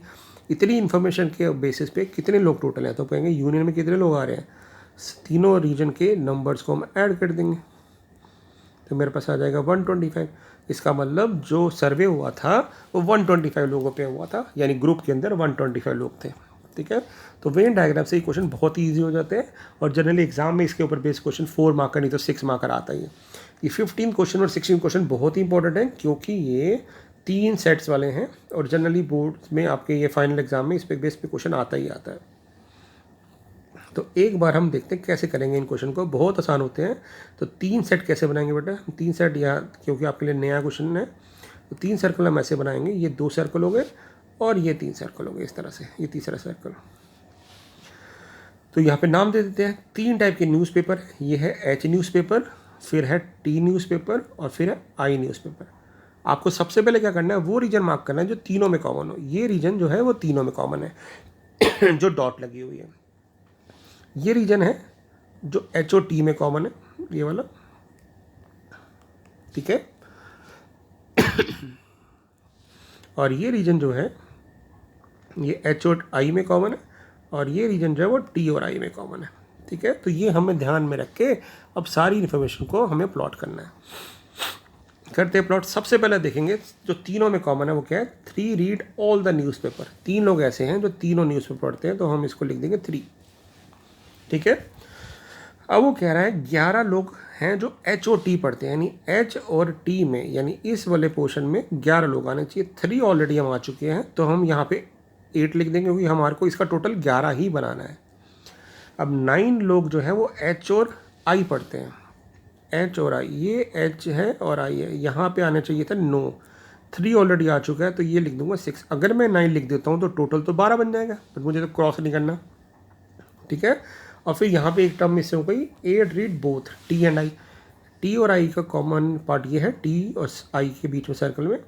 इतनी इन्फॉर्मेशन के बेसिस पे कितने लोग टोटल हैं, तो कहेंगे यूनियन में कितने लोग आ रहे हैं, तीनों रीजन के नंबर्स को हम ऐड कर देंगे तो मेरे पास आ जाएगा 125। इसका मतलब जो सर्वे हुआ था वो 125 लोगों पे हुआ था, यानी ग्रुप के अंदर 125 लोग थे। ठीक है, तो वेन डायग्राम से ये क्वेश्चन बहुत ही ईजी हो जाते हैं, और जनरली एग्जाम में इसके ऊपर बेस्ड क्वेश्चन 4 मार्कर नहीं तो 6 मार्कर आता ही है। ये 15 क्वेश्चन और 16 क्वेश्चन बहुत ही इंपॉर्टेंट हैं, क्योंकि ये 3 सेट्स वाले हैं, और जनरली बोर्ड में आपके ये फाइनल एग्जाम में इस पे बेस पे क्वेश्चन आता ही आता है। तो एक बार हम देखते हैं कैसे करेंगे इन क्वेश्चन को, बहुत आसान होते हैं। तो 3 सेट कैसे बनाएंगे बेटा, 3 सेट यहाँ क्योंकि आपके लिए नया क्वेश्चन है, तो 3 सर्कल हम ऐसे बनाएंगे, ये 2 सर्कल हो गए और ये 3 सर्कल हो गए इस तरह से, ये तीसरा सर्कल। तो यहाँ पे नाम दे देते हैं। 3 टाइप के न्यूज़पेपर है, ये है एच न्यूज़पेपर, फिर है टी न्यूज़पेपर और फिर है आई न्यूज़पेपर। आपको सबसे पहले क्या करना है, वो रीजन मार्क करना है जो तीनों में कॉमन हो। ये रीजन जो है वो तीनों में कॉमन है जो डॉट लगी हुई है। ये रीजन है जो एच और टी में कॉमन है, ये वाला। ठीक है, और ये रीजन जो है ये एच और आई में कॉमन है, और ये रीजन जो है वो टी और आई में कॉमन है। ठीक है, तो ये हमें ध्यान में रख के अब सारी इन्फॉर्मेशन को हमें प्लॉट करना है। करते हैं प्लॉट। सबसे पहले देखेंगे जो तीनों में कॉमन है वो क्या है, 3 रीड ऑल द न्यूज़पेपर। 3 लोग ऐसे हैं जो तीनों न्यूज़पेपर पढ़ते हैं, तो हम इसको लिख देंगे 3। ठीक है, अब वो कह रहा है 11 लोग हैं जो एच और टी पढ़ते हैं, यानी एच और टी में, यानी इस वाले पोर्शन में 11 लोग आने चाहिए। 3 ऑलरेडी हम आ चुके हैं, तो हम यहाँ पे 8 लिख देंगे, क्योंकि हमारे को इसका टोटल 11 ही बनाना है। अब 9 लोग जो है वो एच और आई पढ़ते हैं, एच और आई, ये एच है और आई है, यहाँ पे आना चाहिए था 9। 3 ऑलरेडी आ चुका है तो ये लिख दूंगा 6। अगर मैं 9 लिख देता हूँ तो टोटल तो 12 बन जाएगा, बट मुझे तो क्रॉस नहीं करना। ठीक है, और फिर यहाँ पे एक टर्म मिस हो गई, 8 read both T and I. T और आई का कॉमन पार्ट ये है, टी और आई के बीच में सर्कल में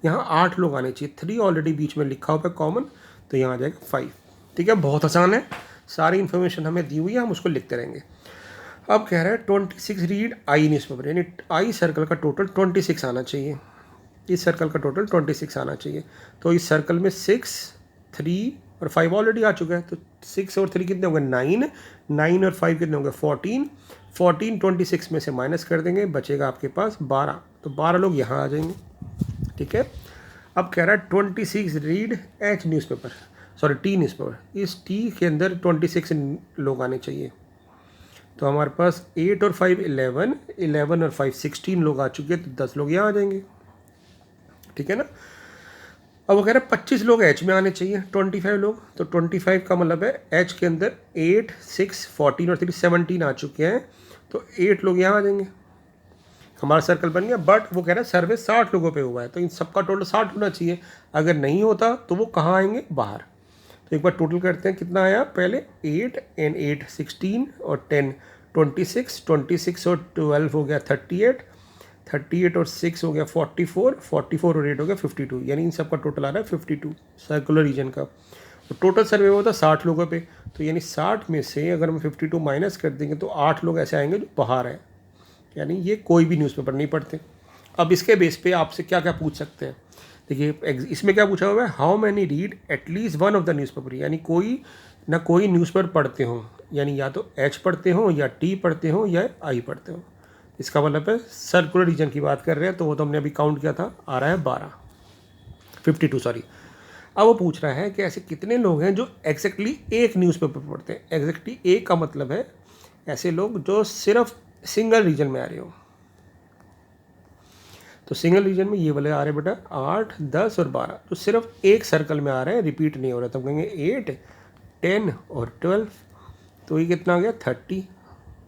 यहाँ 8 लोग आने चाहिए। 3 ऑलरेडी बीच में लिखा हुआ है कॉमन, तो यहाँ आ जाएगा 5। ठीक है, बहुत आसान है, सारी इन्फॉर्मेशन हमें दी हुई है, हम उसको लिखते रहेंगे। अब कह रहा है 26 रीड आई न्यूज़पेपर, यानी आई सर्कल का टोटल 26 आना चाहिए। इस सर्कल का टोटल 26 आना चाहिए, तो इस सर्कल में 6, 3 और 5 ऑलरेडी आ चुका है, तो 6 और 3 कितने होंगे 9, 9 और 5 कितने होंगे 14, 14 26 में से माइनस कर देंगे, बचेगा आपके पास 12, तो 12 लोग यहाँ आ जाएंगे। ठीक है, अब कह रहा है 26 read H newspaper, sorry T newspaper. इस टी के अंदर 26 लोग आने चाहिए, तो हमारे पास 8 और 5 11, 11 और 5 16 लोग आ चुके हैं, तो 10 लोग यहाँ आ जाएंगे। ठीक है ना, अब वो कह रहे हैं 25 लोग एच में आने चाहिए, 25 लोग, तो 25 का मतलब है एच के अंदर 8, 6, 14 और 3 17 आ चुके हैं, तो 8 लोग यहाँ आ जाएंगे, हमारा सर्कल बन गया। बट वो कह रहा है सर्वे 60 लोगों पे हुआ है, तो इन सबका टोटल 60 होना चाहिए। अगर नहीं होता तो वो कहाँ आएंगे, बाहर। तो एक बार टोटल करते हैं, कितना आया, पहले 8 एंड 8 16 और 10 26, 26 और 12 हो गया 38, 38 और 6 हो गया 44, 44 और 8 हो गया 52, यानी इन सब का टोटल आ रहा है 52 सर्कुलर रीजन का। तो टोटल सर्वे हुआ था 60 लोगों पे, तो यानी 60 में से अगर हम 52 माइनस कर देंगे तो 8 लोग ऐसे आएंगे जो बाहर हैं, यानी ये कोई भी न्यूज़पेपर नहीं पढ़ते। अब इसके बेस पे आपसे क्या क्या पूछ सकते हैं, देखिए इसमें क्या पूछा हुआ है, how many read at least one of the newspaper, यानी कोई ना कोई न्यूज़पेपर पढ़ते हो, यानी या तो एच पढ़ते हो या टी पढ़ते हो या आई पढ़ते हो। इसका मतलब है सर्कुलर रीजन की बात कर रहे हैं, तो वो तो हमने अभी काउंट किया था, आ रहा है 52 सॉरी। अब वो पूछ रहा है कि ऐसे कितने लोग हैं जो एग्जैक्टली एक न्यूज़पेपर पढ़ते हैं। एग्जैक्टली एक का मतलब है ऐसे लोग जो सिर्फ सिंगल रीजन में आ रहे हो, तो सिंगल रीजन में ये वाले आ रहे हैं बेटा 8, 10 और 12, तो सिर्फ एक सर्कल में आ रहे हैं, रिपीट नहीं हो रहा, तो हम कहेंगे 8, 10 और 12, तो ये कितना आ गया 30,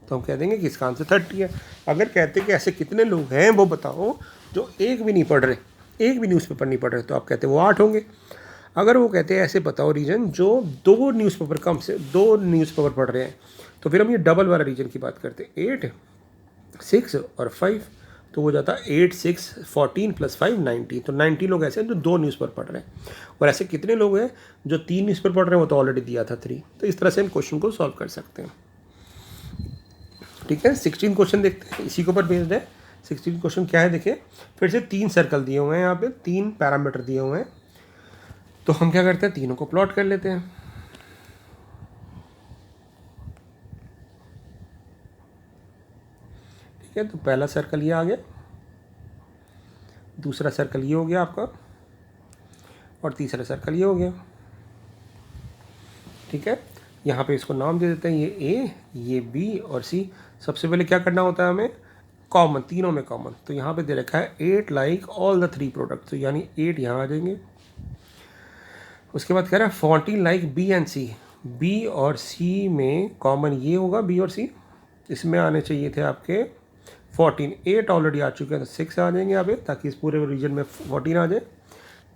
तो हम कह देंगे कि इसका आंसर 30 है। अगर कहते हैं कि ऐसे कितने लोग हैं वो बताओ जो एक भी नहीं पढ़ रहे, एक भी न्यूज़पेपर नहीं पढ़ रहे, तो आप कहते हैं वो 8 होंगे। अगर वो कहते हैं ऐसे बताओ रीजन जो 2 न्यूज़पेपर कम से 2 न्यूज़पेपर पढ़ रहे हैं, तो फिर हम ये डबल वाला रीजन की बात करते हैं। 8, 6 और 5, तो हो जाता है 8, 6, 14 + 5 19। तो 19 लोग ऐसे हैं जो 2 न्यूज़पेपर पढ़ रहे हैं, और ऐसे कितने लोग हैं जो 3 न्यूज़पेपर पढ़ रहे हैं, वो तो ऑलरेडी दिया था 3। तो इस तरह से हम क्वेश्चन को सॉल्व कर सकते हैं। ठीक है, 16 क्वेश्चन देखते हैं, इसी के ऊपर बेस्ड है। 16 क्वेश्चन क्या है देखिए, फिर से 3 सर्कल दिए हुए हैं, यहाँ पे 3 पैरामीटर दिए हुए हैं, तो हम क्या करते हैं, तीनों को प्लॉट कर लेते हैं। ठीक है, तो पहला सर्कल ये आ गया, दूसरा सर्कल ये हो गया आपका, और तीसरा सर्कल ये हो गया। ठीक है, यहाँ पे इसको नाम दे देते हैं, ये ए, ये बी और सी। सबसे पहले क्या करना होता है हमें, कॉमन, तीनों में कॉमन। तो यहाँ पे दे रखा है 8 लाइक ऑल द 3 प्रोडक्ट, तो यानी 8 यहाँ आ जाएंगे। उसके बाद कह रहा है 14 like B and C, B और सी में कॉमन ये होगा, बी और सी, इसमें आने चाहिए थे आपके 14। 8 ऑलरेडी आ चुके हैं, तो 6 आ जाएंगे यहाँ पे, ताकि इस पूरे रीजन में 14 आ जाए।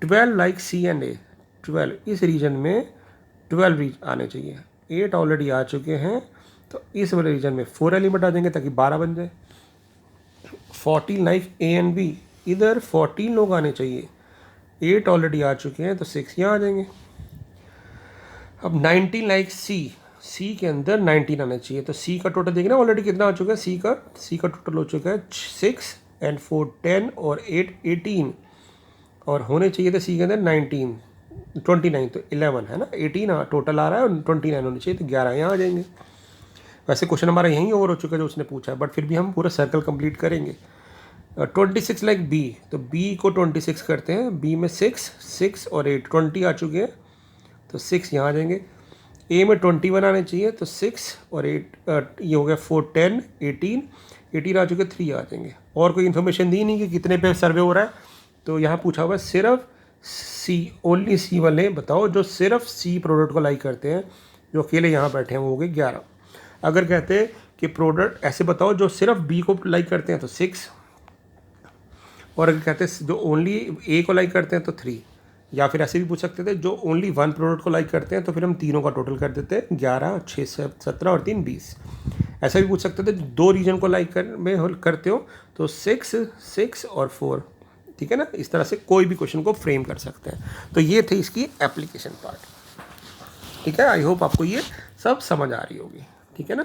12 लाइक सी एंड ए, 12 इस रीजन में 12 आने चाहिए। 8 ऑलरेडी आ चुके हैं, तो इस वाले रीजन में 4 एलिमेंट आ जाएंगे, ताकि 12 बन जाए। 14 लाइक ए एंड बी, इधर 14 लोग आने चाहिए, 8 ऑलरेडी आ चुके हैं, तो 6 यहाँ आ जाएंगे। अब 19 लाइक सी, सी के अंदर 19 आना चाहिए, तो सी का टोटल देखना ऑलरेडी कितना आ चुका है, सी का टोटल हो चुका है 6 एंड 4 10 और 8 18, और होने चाहिए थे सी के अंदर 19 29, तो 11 है ना, 18 टोटल आ रहा है, और 29 होने चाहिए, तो 11 यहाँ आ जाएंगे। वैसे क्वेश्चन हमारा यहीं ओवर हो चुका है जो उसने पूछा है, बट फिर भी हम पूरा सर्कल कंप्लीट करेंगे। 26 लाइक बी, तो बी को 26 करते हैं, बी में 6 और 8 20 आ चुके हैं, तो 6 यहाँ आ जाएंगे। ए में 21 आने चाहिए, तो 6 और 8 ये हो गया 4 10 18 आ चुके, 3 आ जाएंगे। और कोई इन्फॉर्मेशन दी नहीं कि कितने पे सर्वे हो रहा है, तो यहाँ पूछा हुआ है सिर्फ सी, ओनली सी वाले बताओ जो सिर्फ सी प्रोडक्ट को लाइक करते हैं, जो अकेले यहाँ बैठे हैं, वो हो गए 11। अगर कहते हैं कि प्रोडक्ट ऐसे बताओ जो सिर्फ बी को लाइक करते हैं, तो 6, और अगर कहते हैं जो ओनली ए को लाइक करते हैं, तो 3, या फिर ऐसे भी पूछ सकते थे जो ओनली 1 प्रोडक्ट को लाइक करते हैं, तो फिर हम तीनों का टोटल कर देते हैं 11, 6 17 और 3 20। ऐसा भी पूछ सकते थे 2 रीजन को लाइक करते हो, तो 6 और 4। ठीक है ना, इस तरह से कोई भी क्वेश्चन को फ्रेम कर सकते हैं। तो ये थे इसकी एप्लीकेशन पार्ट। ठीक है, आई होप आपको ये सब समझ आ रही होगी। ठीक है ना,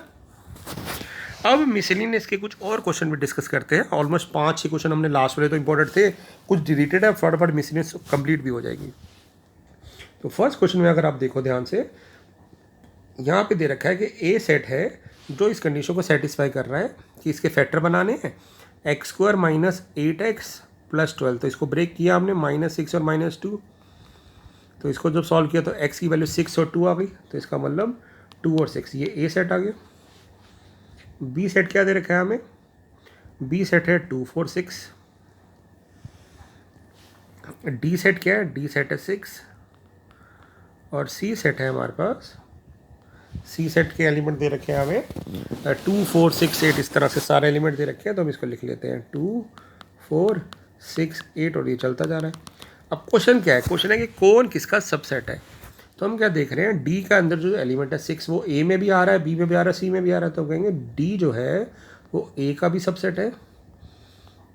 अब मिसलिनियस के कुछ और क्वेश्चन भी डिस्कस करते हैं। ऑलमोस्ट 5-6 क्वेश्चन हमने लास्ट वाले तो इंपॉर्टेंट थे, कुछ डिलीटेड है, फटाफट मिसलिनियस कंप्लीट भी हो जाएगी। तो फर्स्ट क्वेश्चन में अगर आप देखो ध्यान से, यहाँ पे दे रखा है कि ए सेट है जो इस कंडीशन को सेटिस्फाई कर रहा है कि इसके फैक्टर बनाने हैं x² - 8x + 12। तो इसको ब्रेक किया हमने, -6 और -2, तो इसको जब सॉल्व किया तो x की वैल्यू 6 और 2 आ गई, तो इसका मतलब 2 और 6, ये ए सेट आ गया। बी सेट क्या दे रखा है हमें, बी सेट है 2 4 6। डी सेट क्या है, डी सेट है 6, और सी सेट है हमारे पास, सी सेट के एलिमेंट दे रखे हैं हमें 2 4 6 8, इस तरह से सारे एलिमेंट दे रखे हैं, तो हम इसको लिख लेते हैं 2 4 6 8, और ये चलता जा रहा है। अब क्वेश्चन क्या है, क्वेश्चन है कि कौन किसका सबसेट है। तो हम क्या देख रहे हैं, डी का अंदर जो एलिमेंट है 6, वो ए में भी आ रहा है, बी में भी आ रहा है, सी में भी आ रहा है, तो कहेंगे डी जो है वो ए का भी सबसेट है,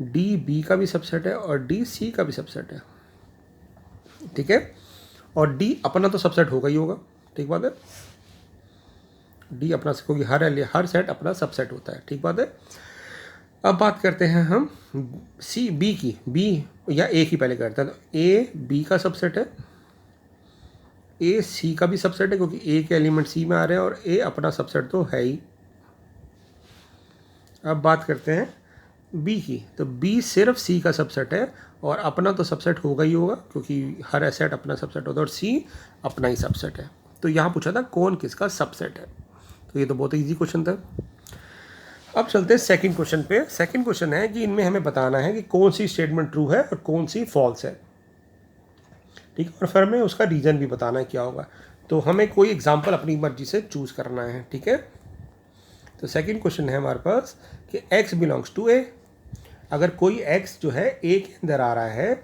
डी बी का भी सबसेट है, और डी सी का भी सबसेट है। ठीक है, और डी अपना तो सबसेट होगा ही होगा। ठीक बात है, डी अपना, क्योंकि हर सेट अपना सबसेट होता है। ठीक बात है। अब बात करते हैं हम सी बी की, बी या ए की पहले करते हैं। तो ए बी का सबसेट है, ए सी का भी सबसेट है, क्योंकि ए के एलिमेंट सी में आ रहे हैं, और ए अपना सबसेट तो है ही। अब बात करते हैं बी की, तो बी सिर्फ सी का सबसेट है, और अपना तो सबसेट होगा ही होगा, क्योंकि हर सेट अपना सबसेट होता है, और सी अपना ही सबसेट है। तो यहाँ पूछा था कौन किसका सबसेट है, तो ये तो बहुत ईजी क्वेश्चन था। अब चलते हैं सेकंड क्वेश्चन पे। सेकंड क्वेश्चन है कि इनमें हमें बताना है कि कौन सी स्टेटमेंट ट्रू है और कौन सी फॉल्स है। ठीक है, और फिर हमें उसका रीज़न भी बताना है क्या होगा। तो हमें कोई एग्जांपल अपनी मर्जी से चूज़ करना है। ठीक है, तो सेकंड क्वेश्चन है हमारे पास कि x बिलोंग्स टू a। अगर कोई x जो है a के अंदर आ रहा है,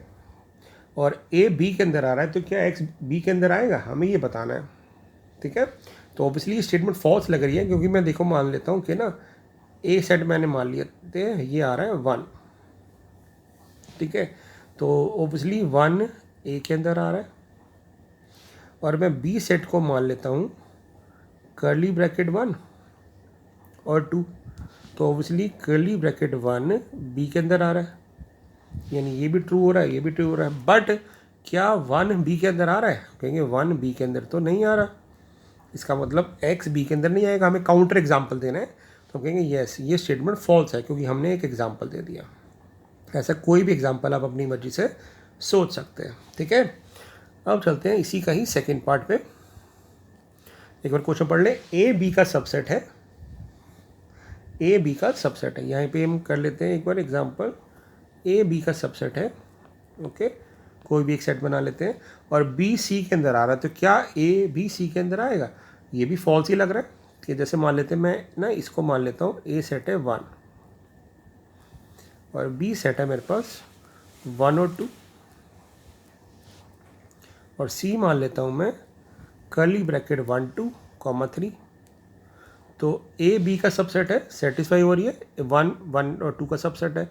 और ए बी के अंदर आ रहा है, तो क्या एक्स बी के अंदर आएगा, हमें ये बताना है। ठीक है, तो ऑब्वियसली ये स्टेटमेंट फॉल्स लग रही है, क्योंकि मैं देखो मान लेता हूँ कि ना ए सेट मैंने मान लिया थे, ये आ रहा है 1। ठीक है, तो ऑब्वियसली 1 ए के अंदर आ रहा है, और मैं बी सेट को मान लेता हूँ कर्ली ब्रैकेट 1 और 2, तो ऑब्वियसली कर्ली ब्रैकेट 1 बी के अंदर आ रहा है, यानी ये भी ट्रू हो रहा है, ये भी ट्रू हो रहा है। बट क्या 1 बी के अंदर आ रहा है, कहेंगे 1 बी के अंदर तो नहीं आ रहा, इसका मतलब x बी के अंदर नहीं आएगा, हमें काउंटर एग्जाम्पल देना है, तो कहेंगे येस ये स्टेटमेंट फॉल्स है, क्योंकि हमने एक एग्जाम्पल दे दिया। ऐसा कोई भी एग्जाम्पल आप अपनी मर्जी से सोच सकते हैं। ठीक है, अब चलते हैं इसी का ही सेकेंड पार्ट पे। एक बार क्वेश्चन पढ़ लें, ए बी का सबसेट है, ए बी का सबसेट है, यहाँ पे हम कर लेते हैं एक बार एग्जाम्पल, ए बी का सबसेट है। ओके, कोई भी एक सेट बना लेते हैं, और बी सी के अंदर आ रहा है, तो क्या ए बी सी के अंदर आएगा, ये भी फॉल्स ही लग रहा है। कि जैसे मान लेते हैं, मैं ना इसको मान लेता हूँ ए सेट है 1 और बी सेट है मेरे पास 1 और 2, और सी मान लेता हूँ मैं कर्ली ब्रैकेट 1 2 3, तो ए बी का सबसेट है, सेटिस्फाई हो रही है, 1 1 और 2 का सबसेट है,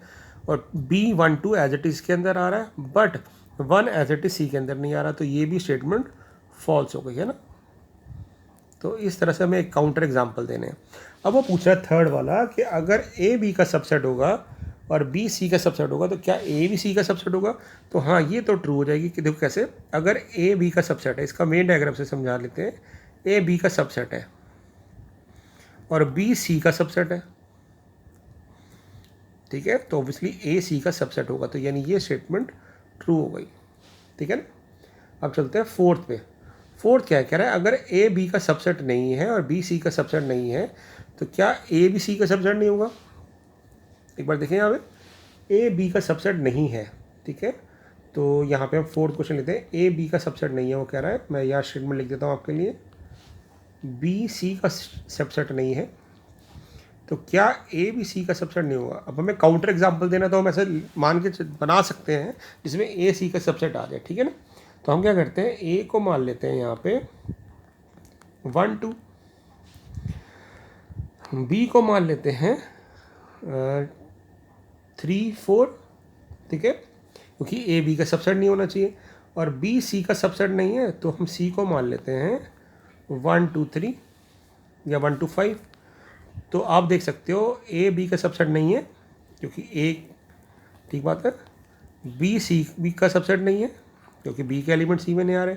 और बी 1 2 एज इट इज़ के अंदर आ रहा है, but 1 as it is C के अंदर नहीं आ रहा, तो ये भी स्टेटमेंट फॉल्स हो गई है ना। तो इस तरह से हमें एक काउंटर एग्जांपल देने हैं। अब वो पूछ रहा है थर्ड वाला कि अगर ए बी का सबसेट होगा और बी सी का सबसेट होगा, तो क्या ए भी सी का सबसेट होगा, तो हाँ ये तो ट्रू हो जाएगी। कि देखो कैसे, अगर ए बी का सबसेट है, इसका मेन डायग्राम से समझा लेते हैं, ए बी का सबसेट है और बी सी का सबसेट है, ठीक है, तो ऑब्वियसली ए सी का सबसेट होगा, तो यानी ये स्टेटमेंट ट्रू हो गई। ठीक है ना, अब चलते हैं फोर्थ पे। फोर्थ क्या कह रहा है, अगर ए बी का सबसेट नहीं है और बी सी का सबसेट नहीं है, तो क्या ए बी सी का सबसेट नहीं होगा। एक बार देखें यहाँ पे, ए बी का सबसेट नहीं है, ठीक है, तो यहाँ पे हम फोर्थ क्वेश्चन लेते हैं, ए बी का सबसेट नहीं है, वो कह रहा है, मैं यहाँ स्टेटमेंट लिख देता हूँ आपके लिए, बी सी का सबसेट नहीं है, तो क्या ए बी सी का सबसेट नहीं होगा। अब हमें काउंटर एग्जाम्पल देना, तो हम ऐसे मान के बना सकते हैं जिसमें ए सी का सबसेट आ जाए। ठीक है ना, तो हम क्या करते हैं, ए को मान लेते हैं यहाँ पे 1 2, बी को मान लेते हैं 3 4, ठीक है, क्योंकि ए बी का सबसेट नहीं होना चाहिए, और बी सी का सबसेट नहीं है, तो हम सी को मान लेते हैं 1 2 3 या 1 2 5। तो आप देख सकते हो ए बी का सबसेट नहीं है, क्योंकि ए, ठीक बात है, बी सी बी का सबसेट नहीं है, क्योंकि बी के एलिमेंट सी में नहीं आ रहे,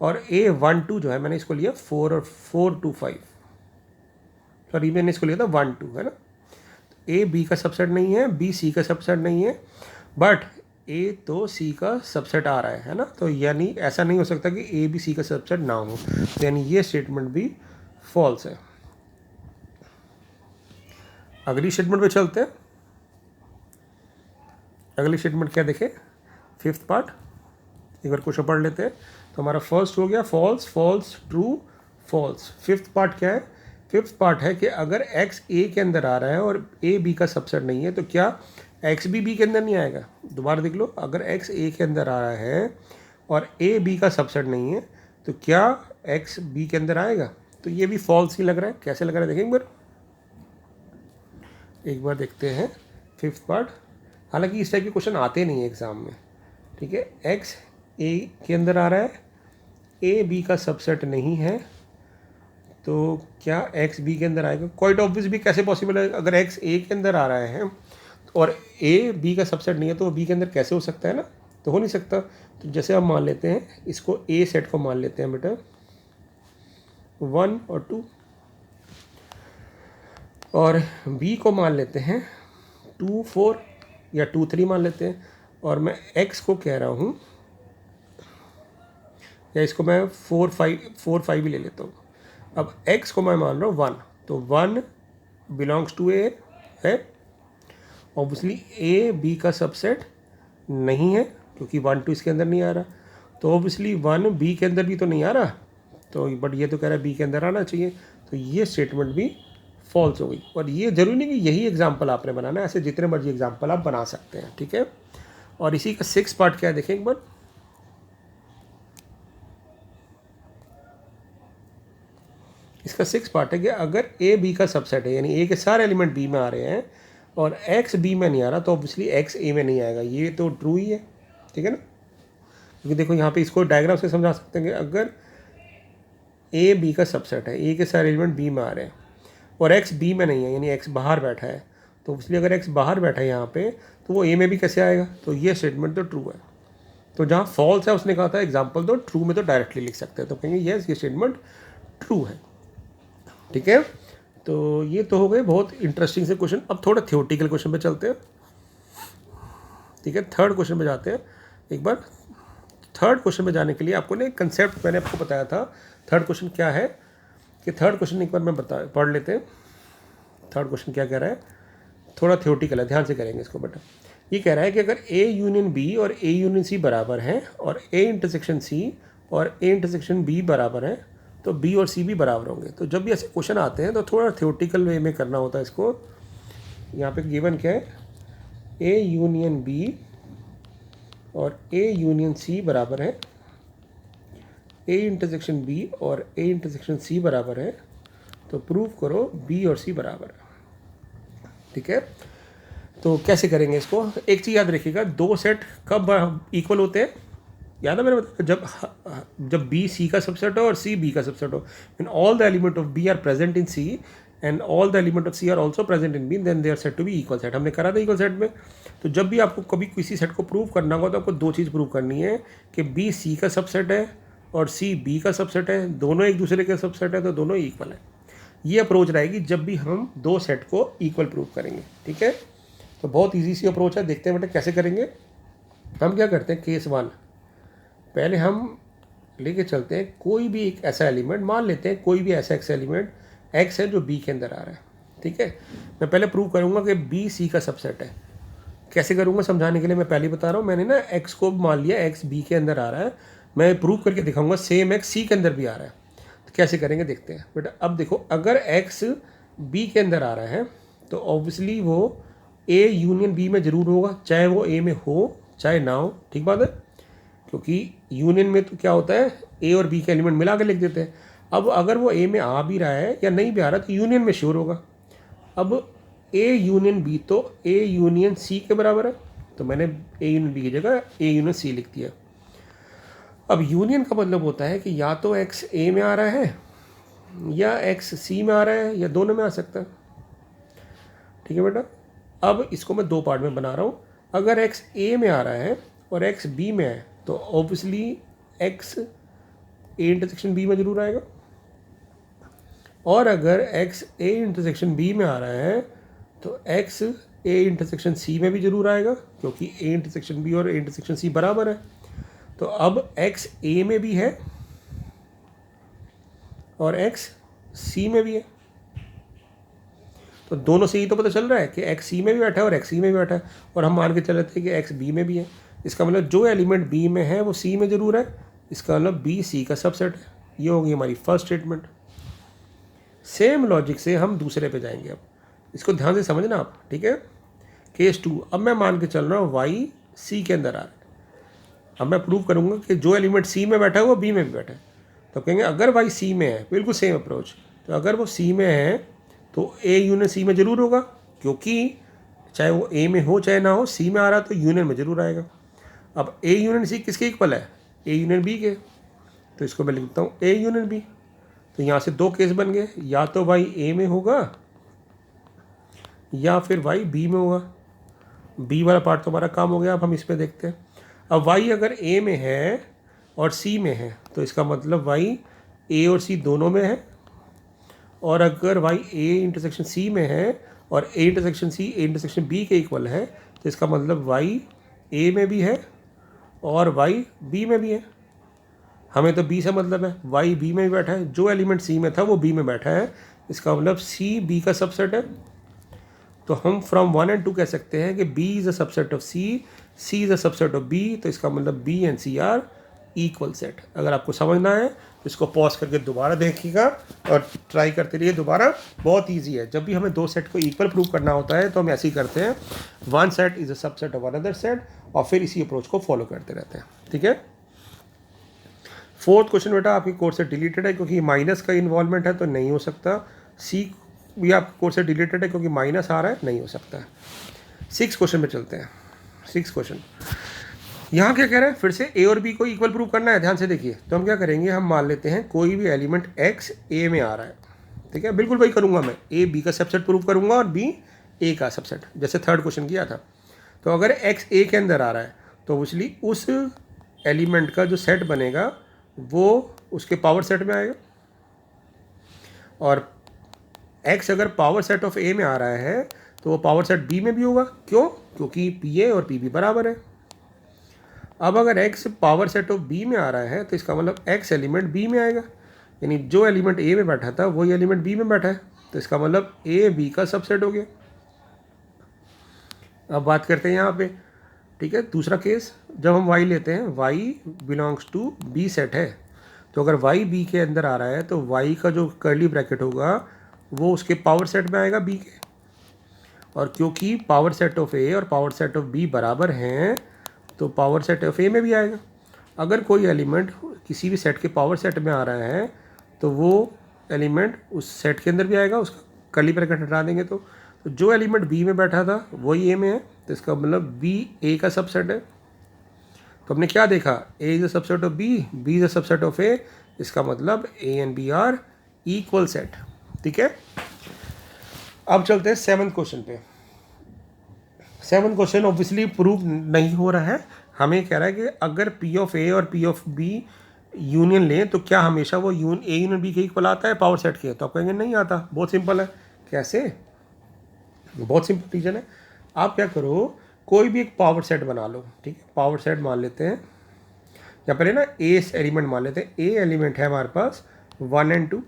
और ए 1 2 जो है मैंने इसको लिया 4 और 4 2 5, सॉरी मैंने इसको लिया था 1 2, है ना। ए बी का सबसेट नहीं है, बी सी का सबसेट नहीं है, बट ए तो सी का सबसेट आ रहा है ना, तो यानी ऐसा नहीं हो सकता कि ए बी सी का सबसेट ना हो, तो यानी ये स्टेटमेंट भी फॉल्स है। अगली स्टेटमेंट पे चलते हैं। अगली स्टेटमेंट क्या देखें, फिफ्थ पार्ट, एक बार क्वेश्चन पढ़ लेते हैं। तो हमारा फर्स्ट हो गया false false true false. Fifth part क्या है, फिफ्थ पार्ट है कि अगर x a के अंदर आ रहा है और a b का सबसेट नहीं है, तो क्या x भी b के अंदर नहीं आएगा। दोबारा देख लो, अगर x a के अंदर आ रहा है और a b का सबसेट नहीं है, तो क्या x b के अंदर आएगा। तो ये भी फॉल्स ही लग रहा है। कैसे लग रहा है देखें एक बार देखते हैं फिफ्थ पार्ट। हालांकि इस टाइप के क्वेश्चन आते नहीं है एग्ज़ाम में, ठीक है। x a के अंदर आ रहा है, a b का सबसेट नहीं है, तो क्या x b के अंदर आएगा। क्वाइट ऑब्वियस भी कैसे पॉसिबल है, अगर x a के अंदर आ रहा है और a b का सबसेट नहीं है, तो b के अंदर कैसे हो सकता है ना, तो हो नहीं सकता। तो जैसे हम मान लेते हैं इसको, a सेट को मान लेते हैं बेटा 1 और 2, और b को मान लेते हैं 2 4 या 2 3 मान लेते हैं, और मैं x को कह रहा हूँ, या इसको मैं 4 5 भी ले लेता हूँ। अब x को मैं मान रहा हूँ 1, तो 1 बिलोंग्स टू a है। ऑब्वियसली a b का सबसेट नहीं है, क्योंकि 1 2 इसके अंदर नहीं आ रहा, तो ऑब्वियसली 1 b के अंदर भी तो नहीं आ रहा, तो बट ये तो कह रहा है b के अंदर आना चाहिए, तो ये स्टेटमेंट भी फॉल्स हो गई। और ये जरूरी नहीं कि यही एग्जाम्पल आपने बनाना है, ऐसे जितने मर्जी एग्जाम्पल आप बना सकते हैं, ठीक है। और इसी का 6 पार्ट क्या है देखें एक बार। इसका 6 पार्ट है कि अगर ए बी का सबसेट है, यानी ए के सारे एलिमेंट बी में आ रहे हैं और एक्स बी में नहीं आ रहा, तो ऑब्वियसली एक्स ए में नहीं आएगा। ये तो ट्रू ही है, ठीक है ना, क्योंकि देखो यहाँ पे इसको डायग्राम से समझा सकते हैं कि अगर ए बी का सबसेट है, ए के सारे एलिमेंट बी में आ रहे हैं और एक्स बी में नहीं है, यानी एक्स बाहर बैठा है, तो इसलिए अगर एक्स बाहर बैठा है यहाँ पे, तो वो ए में भी कैसे आएगा? तो ये स्टेटमेंट तो ट्रू है। तो जहाँ फॉल्स है उसने कहा था एग्जाम्पल दो, ट्रू में तो डायरेक्टली लिख सकते हैं, तो कहेंगे यस ये स्टेटमेंट ट्रू है, ठीक है। तो ये तो हो गए बहुत इंटरेस्टिंग से क्वेश्चन। अब थोड़ा थियोरटिकल क्वेश्चन पे चलते हैं, ठीक है। थर्ड क्वेश्चन पे जाते हैं एक बार। थर्ड क्वेश्चन में जाने के लिए आपको ना कंसेप्ट मैंने आपको बताया था। थर्ड क्वेश्चन क्या है कि थर्ड क्वेश्चन एक बार मैं पढ़ लेते हैं। थर्ड क्वेश्चन क्या कह रहा है, थोड़ा थियोरटिकल है, ध्यान से करेंगे इसको बेटा। ये कह रहा है कि अगर ए यूनियन बी और ए यूनियन सी बराबर हैं और ए इंटरसेक्शन सी और ए इंटरसेक्शन बी बराबर हैं, तो बी और सी भी बराबर होंगे। तो जब भी ऐसे क्वेश्चन आते हैं तो थोड़ा थियोरटिकल वे में करना होता है इसको। यहाँ पे गिवन क्या है, ए यूनियन बी और ए यूनियन सी बराबर है, ए इंटरसेक्शन बी और ए इंटरसेक्शन सी बराबर है, तो प्रूव करो बी और सी बराबर है, ठीक है। तो कैसे करेंगे इसको, एक चीज़ याद रखिएगा, दो सेट कब इक्वल होते हैं, याद है मैंने बताया, जब बी सी का सबसेट हो और सी बी का सबसेट हो। When all the element of B are present in C and all the element of C are also present in B, then they are said to be equal set. हमने करा था equal set में। तो जब भी आपको कभी किसी सेट को प्रूव करना होगा तो आपको दो चीज़ प्रूव करनी है कि बी सी का सबसेट है और सी बी का सबसेट है, दोनों एक दूसरे के सबसेट है, तो दोनों इक्वल है। ये अप्रोच रहेगी जब भी हम दो सेट को इक्वल प्रूव करेंगे, ठीक है। तो बहुत ईजी सी अप्रोच है, देखते हैं बेटा कैसे करेंगे। हम क्या करते हैं, केस 1 पहले हम लेके चलते हैं कोई भी एक ऐसा एलिमेंट, मान लेते हैं कोई भी ऐसा एक्स एलिमेंट एक्स है जो बी के अंदर आ रहा है, ठीक है। मैं पहले प्रूव करूँगा कि बी सी का सबसेट है। कैसे करूँगा समझाने के लिए मैं पहले बता रहा हूँ। मैंने ना एक्स को मान लिया एक्स बी के अंदर आ रहा है, मैं प्रूव करके दिखाऊंगा सेम एक्स सी के अंदर भी आ रहा है। तो कैसे करेंगे देखते हैं बेटा। अब देखो, अगर एक्स बी के अंदर आ रहा है तो ऑब्वियसली वो ए यूनियन बी में ज़रूर होगा, चाहे वो ए में हो चाहे ना हो, ठीक बात है। क्योंकि यूनियन में तो क्या होता है, ए और बी के एलिमेंट मिला के लिख देते हैं। अब अगर वो ए में आ भी रहा है या नहीं भी आ रहा तो यूनियन में श्योर होगा। अब ए यूनियन बी तो ए यूनियन सी के बराबर है, तो मैंने ए यूनियन बी की जगह ए यूनियन सी लिख दिया। अब यूनियन का मतलब होता है कि या तो एक्स ए में आ रहा है या एक्स सी में आ रहा है या दोनों में आ सकता है, ठीक है बेटा। अब इसको मैं दो पार्ट में बना रहा हूँ। अगर एक्स ए में आ रहा है और एक्स बी में है तो obviously X A intersection B में जरूर आएगा, और अगर एक्स ए इंटरसेक्शन बी में आ रहा है तो एक्स ए इंटरसेक्शन सी में भी जरूर आएगा, क्योंकि ए इंटरसेक्शन बी और ए इंटरसेक्शन सी बराबर है। तो अब एक्स ए में भी है और एक्स सी में भी है, तो दोनों से ही तो पता चल रहा है कि एक्स सी में भी बैठा है और एक्स सी में भी बैठा है, और हम मान के चल रहे थे कि एक्स बी में भी है। इसका मतलब जो एलिमेंट बी में है वो सी में ज़रूर है, इसका मतलब बी सी का सबसेट है। ये होगी हमारी फर्स्ट स्टेटमेंट। सेम लॉजिक से हम दूसरे पे जाएंगे। अब इसको ध्यान से समझना आप, ठीक है। केस 2, अब मैं मान के चल रहा हूँ वाई सी के अंदर आ रहा है। अब मैं प्रूव करूँगा कि जो एलिमेंट सी में बैठा है वो बी में भी बैठा है। तो कहेंगे अगर वाई सी में है, बिल्कुल सेम अप्रोच, तो अगर वो सी में है तो ए यूनियन सी में ज़रूर होगा, क्योंकि चाहे वो ए में हो चाहे ना हो, सी में आ रहा तो यूनियन में ज़रूर आएगा। अब ए यूनियन सी किसके इक्वल है, ए यूनियन बी के, तो इसको मैं लिखता हूँ ए यूनियन बी। तो यहाँ से दो केस बन गए, या तो वाई ए में होगा या फिर वाई बी में होगा। बी वाला पार्ट तो हमारा काम हो गया। अब हम इस पर देखते हैं। अब वाई अगर ए में है और सी में है तो इसका मतलब वाई ए और सी दोनों में है, और अगर वाई ए इंटरसेक्शन सी में है और A intersection C A intersection B के इक्वल है, तो इसका मतलब वाई ए में भी है और वाई बी में भी है। हमें तो बी से मतलब है, वाई बी में भी बैठा है, जो एलिमेंट सी में था वो बी में बैठा है, इसका मतलब सी बी का सबसेट है। तो हम फ्रॉम 1 and 2 कह सकते हैं कि B is a subset of C is a subset of B, तो इसका मतलब B and C are equal set. अगर आपको समझना है तो इसको पॉज करके दोबारा देखिएगा और ट्राई करते रहिए दोबारा। बहुत इजी है, जब भी हमें दो सेट को इक्वल प्रूव करना होता है तो हम ऐसे ही करते हैं, one set is a subset of another set, और फिर इसी अप्रोच को फॉलो करते रहते हैं, ठीक है। फोर्थ क्वेश्चन बेटा आपके कोर्स से डिलीटेड है क्योंकि माइनस का इन्वॉल्वमेंट है तो नहीं हो सकता। सी भी आपके कोर्स से डिलीटेड है क्योंकि माइनस आ रहा है, नहीं हो सकता है। 6 क्वेश्चन में चलते हैं। 6 क्वेश्चन यहाँ क्या कह रहा है, फिर से ए और बी को इक्वल प्रूव करना है। ध्यान से देखिए, तो हम क्या करेंगे, हम मान लेते हैं कोई भी एलिमेंट एक्स ए में आ रहा है, ठीक है, बिल्कुल वही करूँगा मैं, ए बी का सबसेट प्रूव करूँगा और बी ए का सबसेट, जैसे थर्ड क्वेश्चन किया था। तो अगर एक्स ए के अंदर आ रहा है तो ऑब्वियसली उस एलिमेंट का जो सेट बनेगा वो उसके पावर सेट में आएगा, और एक्स अगर पावर सेट ऑफ ए में आ रहा है तो वो पावर सेट बी में भी होगा। क्यों? क्योंकि पी ए और पी बी बराबर है। अब अगर x power set of b में आ रहा है तो इसका मतलब x एलिमेंट b में आएगा, यानी जो एलिमेंट a में बैठा था वही एलिमेंट b में बैठा है, तो इसका मतलब a b का सबसेट हो गया। अब बात करते हैं यहाँ पे, ठीक है, दूसरा केस, जब हम y लेते हैं, y belongs to b set है, तो अगर y b के अंदर आ रहा है तो y का जो कर्ली ब्रैकेट होगा वो उसके पावर सेट में आएगा b के, और क्योंकि पावर सेट ऑफ a और पावर सेट ऑफ b बराबर हैं तो पावर सेट ऑफ ए में भी आएगा। अगर कोई एलिमेंट किसी भी सेट के पावर सेट में आ रहा है तो वो एलिमेंट उस सेट के अंदर भी आएगा, उसका कर्ली ब्रैकेट हटा देंगे तो जो एलिमेंट बी में बैठा था वही ए में है, तो इसका मतलब बी ए का सबसेट है। तो हमने क्या देखा, A is the subset of B, B is the subset of A, इसका मतलब A and B are equal set, ठीक है। अब चलते हैं 7th क्वेश्चन पे। 7th क्वेश्चन ऑब्वियसली प्रूव नहीं हो रहा है, हमें कह रहा है कि अगर पी ऑफ ए और पी ऑफ बी यूनियन लें तो क्या हमेशा वो ए यूनियन बी के इक्वल आता है पावर सेट के, तो आप कहेंगे नहीं आता। बहुत सिंपल है। कैसे? बहुत सिंपल रीजन है। आप क्या करो, कोई भी एक पावर सेट बना लो, ठीक है, पावर सेट मान लेते हैं, यहाँ पर है ना ए एलिमेंट मान लेते हैं, ए एलिमेंट है हमारे पास 1 and 2,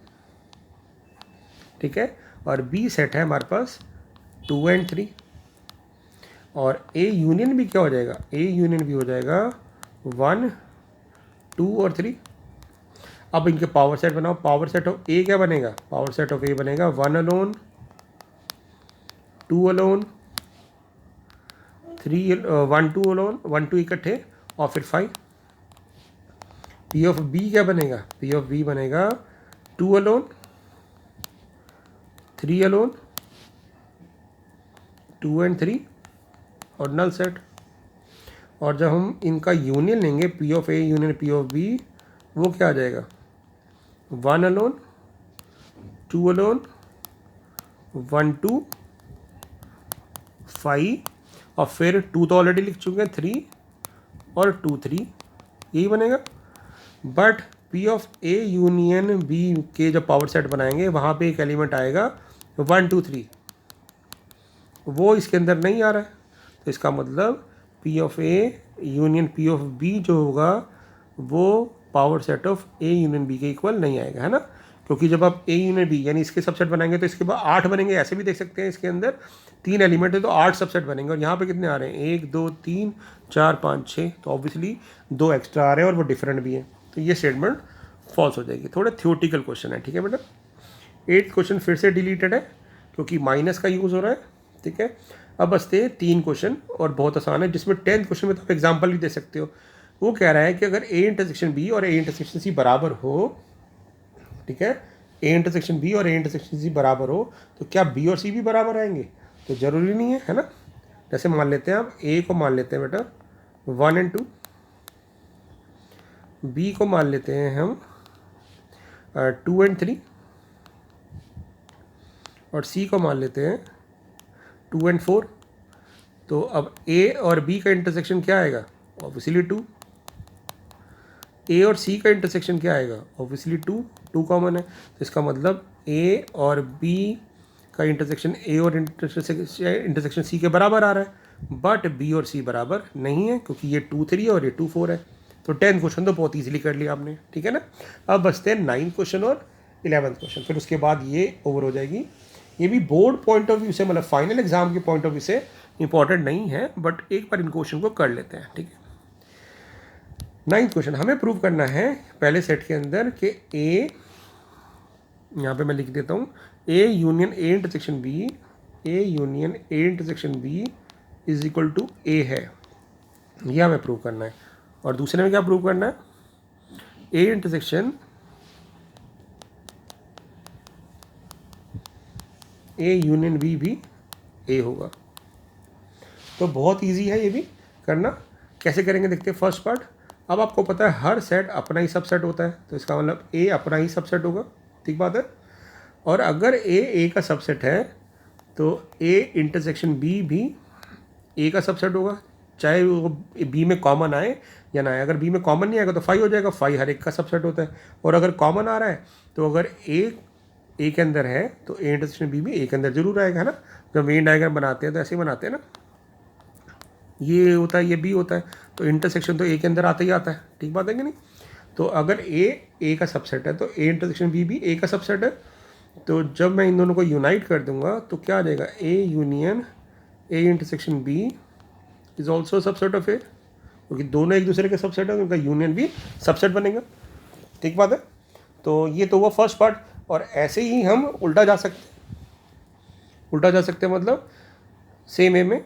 ठीक है, और बी सेट है हमारे पास 2 and 3, और ए यूनियन भी क्या हो जाएगा, ए यूनियन भी हो जाएगा 1, 2 और 3। अब इनके पावर सेट बनाओ, पावर सेट ऑफ ए क्या बनेगा, पावर सेट ऑफ ए बनेगा 1 अलोन, 2 अलोन, 1 2 अलोन, 1 2 इकट्ठे, और फिर 5। पी ऑफ बी क्या बनेगा, पी ऑफ बी बनेगा 2 अलोन, 3 अलोन, 2 and 3 और नल सेट। और जब हम इनका यूनियन लेंगे, P of A union P of B, वो क्या आ जाएगा, 1 अलोन, 2 अलोन, 1 2, 5, और फिर 2 तो ऑलरेडी लिख चुके हैं, 3 और 2 3, यही बनेगा। But P of A union B के जब पावर सेट बनाएंगे वहाँ पे एक एलिमेंट आएगा 1 2 3, वो इसके अंदर नहीं आ रहा है, तो इसका मतलब P of A union P of B जो होगा वो power set of A union B के इक्वल नहीं आएगा, है ना, क्योंकि जब आप ए यूनियन बी यानी इसके सबसेट बनाएंगे तो इसके बाद 8 बनेंगे। ऐसे भी देख सकते हैं, इसके अंदर 3 एलिमेंट है तो 8 सबसेट बनेंगे, और यहाँ पे कितने आ रहे हैं, 1 2 3 4 5 6, तो ऑब्वियसली 2 एक्स्ट्रा आ रहे हैं और वो डिफरेंट भी है, तो ये स्टेटमेंट फॉल्स हो जाएगी। थोड़े थ्योरेटिकल क्वेश्चन है, ठीक है बेटा। 8th क्वेश्चन फिर से डिलीटेड है क्योंकि माइनस का यूज़ हो रहा है, ठीक है। अब बचते हैं 3 क्वेश्चन और बहुत आसान है, जिसमें 10th क्वेश्चन में तो आप एग्जाम्पल भी दे सकते हो। वो कह रहा है कि अगर ए इंटरसेक्शन बी और ए इंटरसेक्शन सी बराबर हो, ठीक है, ए इंटरसेक्शन बी और ए इंटरसेक्शन सी बराबर हो तो क्या बी और सी भी बराबर आएंगे, तो ज़रूरी नहीं है, है ना। जैसे मान लेते हैं, आप ए को मान लेते हैं बेटा 1 and 2, बी को मान लेते हैं हम 2 and 3, और सी को मान लेते हैं 2 and 4। तो अब ए और बी का इंटरसेक्शन क्या आएगा, ऑब्वियसली 2। ए और सी का इंटरसेक्शन क्या आएगा, ऑब्वियसली 2 कॉमन है, तो इसका मतलब ए और बी का इंटरसेक्शन ए और इंटरसेक्शन सी के बराबर आ रहा है, बट बी और सी बराबर नहीं है क्योंकि ये 2 3 और ये 2 4 है। तो 10th क्वेश्चन तो बहुत ईजिली कर लिया आपने, ठीक है ना। अब बचते हैं 9th क्वेश्चन और 11th क्वेश्चन, फिर उसके बाद ये ओवर हो जाएगी। ये भी बोर्ड पॉइंट ऑफ व्यू से, मतलब फाइनल एग्जाम के पॉइंट ऑफ व्यू से इंपॉर्टेंट नहीं है, बट एक बार इन क्वेश्चन को कर लेते हैं, ठीक है। 9th क्वेश्चन, हमें प्रूव करना है पहले सेट के अंदर कि ए, यहाँ पे मैं लिख देता हूँ, A union A intersection B, A union A intersection B is equal to A है, यह हमें प्रूव करना है। और दूसरे में क्या प्रूव करना है, A intersection A union B भी ए होगा। तो बहुत इजी है ये भी करना। कैसे करेंगे देखते हैं फर्स्ट पार्ट। अब आपको पता है हर सेट अपना ही सबसेट होता है, तो इसका मतलब ए अपना ही सबसेट होगा, ठीक बात है। और अगर ए का सबसेट है तो ए इंटरसेक्शन बी भी ए का सबसेट होगा, चाहे वो बी में कॉमन आए या ना आए। अगर बी में कॉमन नहीं आएगा तो फाई हो जाएगा, फाई हर एक का सबसेट होता है। और अगर कॉमन आ रहा है तो अगर ए के अंदर है तो ए इंटरसेक्शन बी भी ए के अंदर जरूर आएगा, है ना। जब वेन डायग्राम बनाते हैं तो ऐसे ही बनाते हैं ना, ये होता है ये बी होता है, तो इंटरसेक्शन तो ए के अंदर आता ही आता है, ठीक बात है कि नहीं। तो अगर ए का सबसेट है तो ए इंटरसेक्शन बी भी ए का सबसेट है। तो जब मैं इन दोनों को यूनाइट कर दूंगा तो क्या आ जाएगा, A union A intersection B is also subset of A, क्योंकि दोनों एक दूसरे के सबसेट है, उनका यूनियन भी सबसेट बनेगा, ठीक बात है। तो ये तो हुआ फर्स्ट पार्ट। और ऐसे ही हम उल्टा जा सकते हैं मतलब सेम ए में,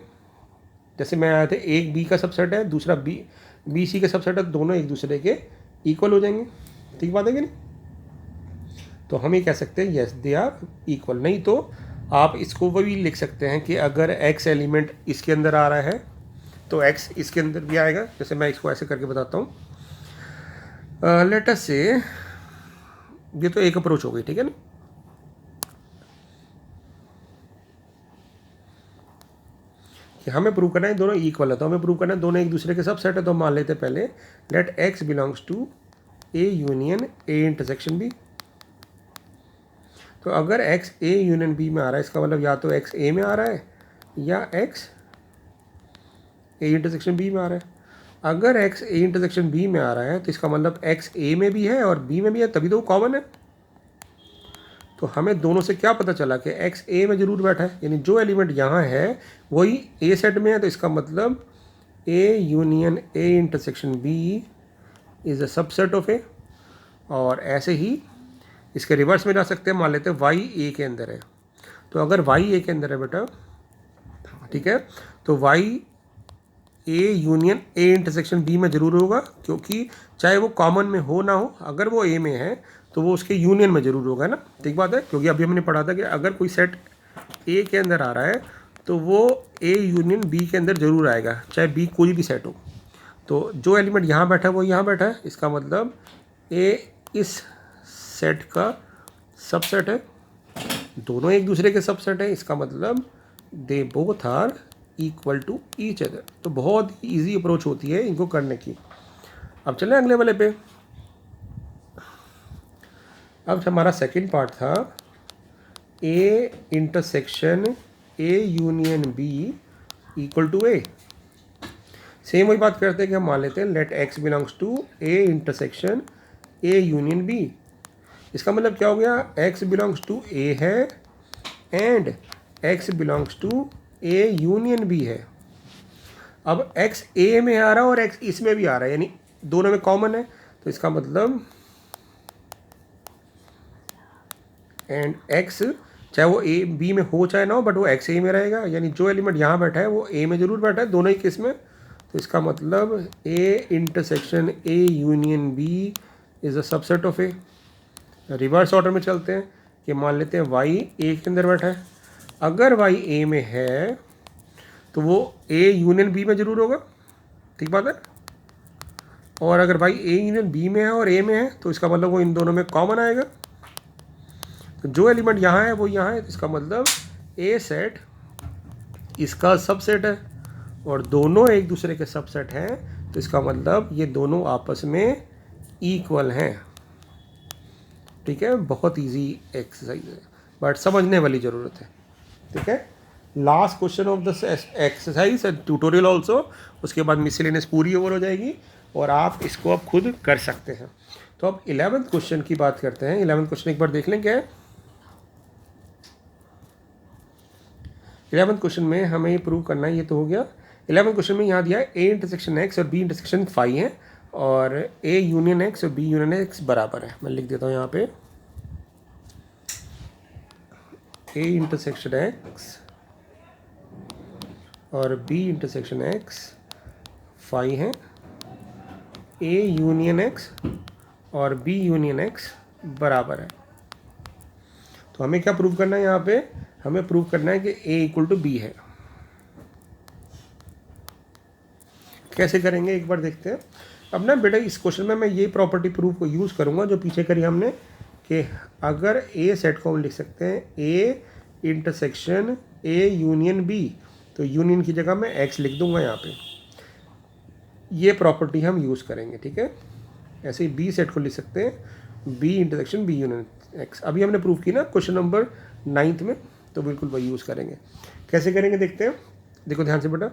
जैसे मैं आया थे एक बी का सबसेट है दूसरा बी सी का सबसेट है, दोनों एक दूसरे के इक्वल हो जाएंगे, ठीक बात है कि नहीं। तो हम ये कह सकते हैं यस दे आर इक्वल। नहीं तो आप इसको भी लिख सकते हैं कि अगर एक्स एलिमेंट इसके अंदर आ रहा है तो एक्स इसके अंदर भी आएगा। जैसे मैं इसको ऐसे करके बताता हूँ, लेट अस से ये तो एक अप्रोच हो गई, ठीक है ना। कि हमें प्रूव करना है दोनों इक्वल है, तो हमें प्रूव करना है दोनों एक दूसरे के सबसेट है। तो मान लेते हैं पहले let X belongs to A union A intersection B. तो अगर एक्स ए यूनियन बी में आ रहा है, इसका मतलब या तो एक्स ए में आ रहा है या एक्स ए इंटरसेक्शन बी में आ रहा है। अगर एक्स ए इंटरसेक्शन बी में आ रहा है तो इसका मतलब एक्स ए में भी है और बी में भी है, तभी तो वो कॉमन है। तो हमें दोनों से क्या पता चला कि एक्स ए में जरूर बैठा है, यानी जो एलिमेंट यहाँ है वही ए सेट में है। तो इसका मतलब A union A intersection B is a subset of A. और ऐसे ही इसके रिवर्स में जा सकते हैं, मान लेते हैं वाई ए के अंदर है। तो अगर वाई ए के अंदर है बेटा, ठीक है, तो Y A union A intersection B में जरूर होगा, क्योंकि चाहे वो कॉमन में हो ना हो, अगर वो ए में है तो वो उसके यूनियन में जरूर होगा ना, ठीक बात है। क्योंकि अभी हमने पढ़ा था कि अगर कोई सेट ए के अंदर आ रहा है तो वो ए यूनियन बी के अंदर जरूर आएगा, चाहे बी कोई भी सेट हो। तो जो एलिमेंट यहाँ बैठा है वो यहाँ बैठा है, इसका मतलब ए इस सेट का सबसेट है, दोनों एक दूसरे के सबसेट है, इसका मतलब they both are equal to each other. तो बहुत इजी अप्रोच होती है इनको करने की। अब चलें अगले वाले पे। अब हमारा सेकंड पार्ट था A intersection A union B equal to A. Same वही बात करते हैं कि हम मान लेते हैं let X belongs to A intersection A union B. इसका मतलब क्या हो गया, एक्स बिलोंग्स टू ए है and X belongs to A union B है। अब एक्स ए में आ रहा है और एक्स इसमें भी आ रहा है, यानी दोनों में कॉमन है। तो इसका मतलब एंड एक्स चाहे वो ए बी में हो चाहे ना हो, बट वो एक्स ए में रहेगा, यानी जो एलिमेंट यहाँ बैठा है वो ए में जरूर बैठा है, दोनों ही केस में। तो इसका मतलब A intersection A union B is a subset of A. Reverse order में चलते हैं कि मान लेते हैं वाई ए के अंदर बैठा है। अगर वाई ए में है तो वो ए यूनियन बी में जरूर होगा, ठीक बात है। और अगर वाई ए यूनियन बी में है और ए में है तो इसका मतलब वो इन दोनों में कॉमन आएगा। तो जो एलिमेंट यहाँ है वो यहाँ है, तो इसका मतलब ए सेट इसका सबसेट है और दोनों एक दूसरे के सबसेट हैं, तो इसका मतलब ये दोनों आपस में इक्वल हैं, ठीक है। बहुत इजी एक्सरसाइज है बट समझने वाली ज़रूरत है, ठीक है। Last question of the exercise tutorial also, उसके बाद मिसलेनियस पूरी ओवर हो जाएगी और आप इसको अब खुद कर सकते हैं। तो अब 11th क्वेश्चन की बात करते हैं। 11th क्वेश्चन एक बार देख लें क्या है। 11th क्वेश्चन में हमें ये प्रूव करना है, ये तो हो गया। 11th क्वेश्चन में यहाँ दिया है ए इंटरसेक्शन एक्स और बी इंटरसेक्शन फाई है और ए यूनियन एक्स और बी यूनियन एक्स बराबर है। मैं लिख देता हूँ यहाँ पे ए इंटरसेक्शन एक्स और बी इंटरसेक्शन एक्स फाई है, ए यूनियन एक्स और बी यूनियन एक्स बराबर है। तो हमें क्या प्रूव करना है यहाँ पे, हमें प्रूव करना है कि ए इक्वल टू बी है। कैसे करेंगे एक बार देखते हैं। अब ना बेटा इस क्वेश्चन में मैं ये प्रॉपर्टी प्रूफ को यूज़ करूँगा जो पीछे करी हमने, कि अगर ए सेट को हम लिख सकते हैं A intersection A union B, तो यूनियन की जगह मैं एक्स लिख दूंगा यहाँ पे। ये प्रॉपर्टी हम यूज़ करेंगे, ठीक है। ऐसे ही बी सेट को लिख सकते हैं B intersection B union X. अभी हमने प्रूफ की ना क्वेश्चन नंबर 9 में, तो बिल्कुल वही यूज़ करेंगे। कैसे करेंगे देखते हैं। देखो ध्यान से बेटा,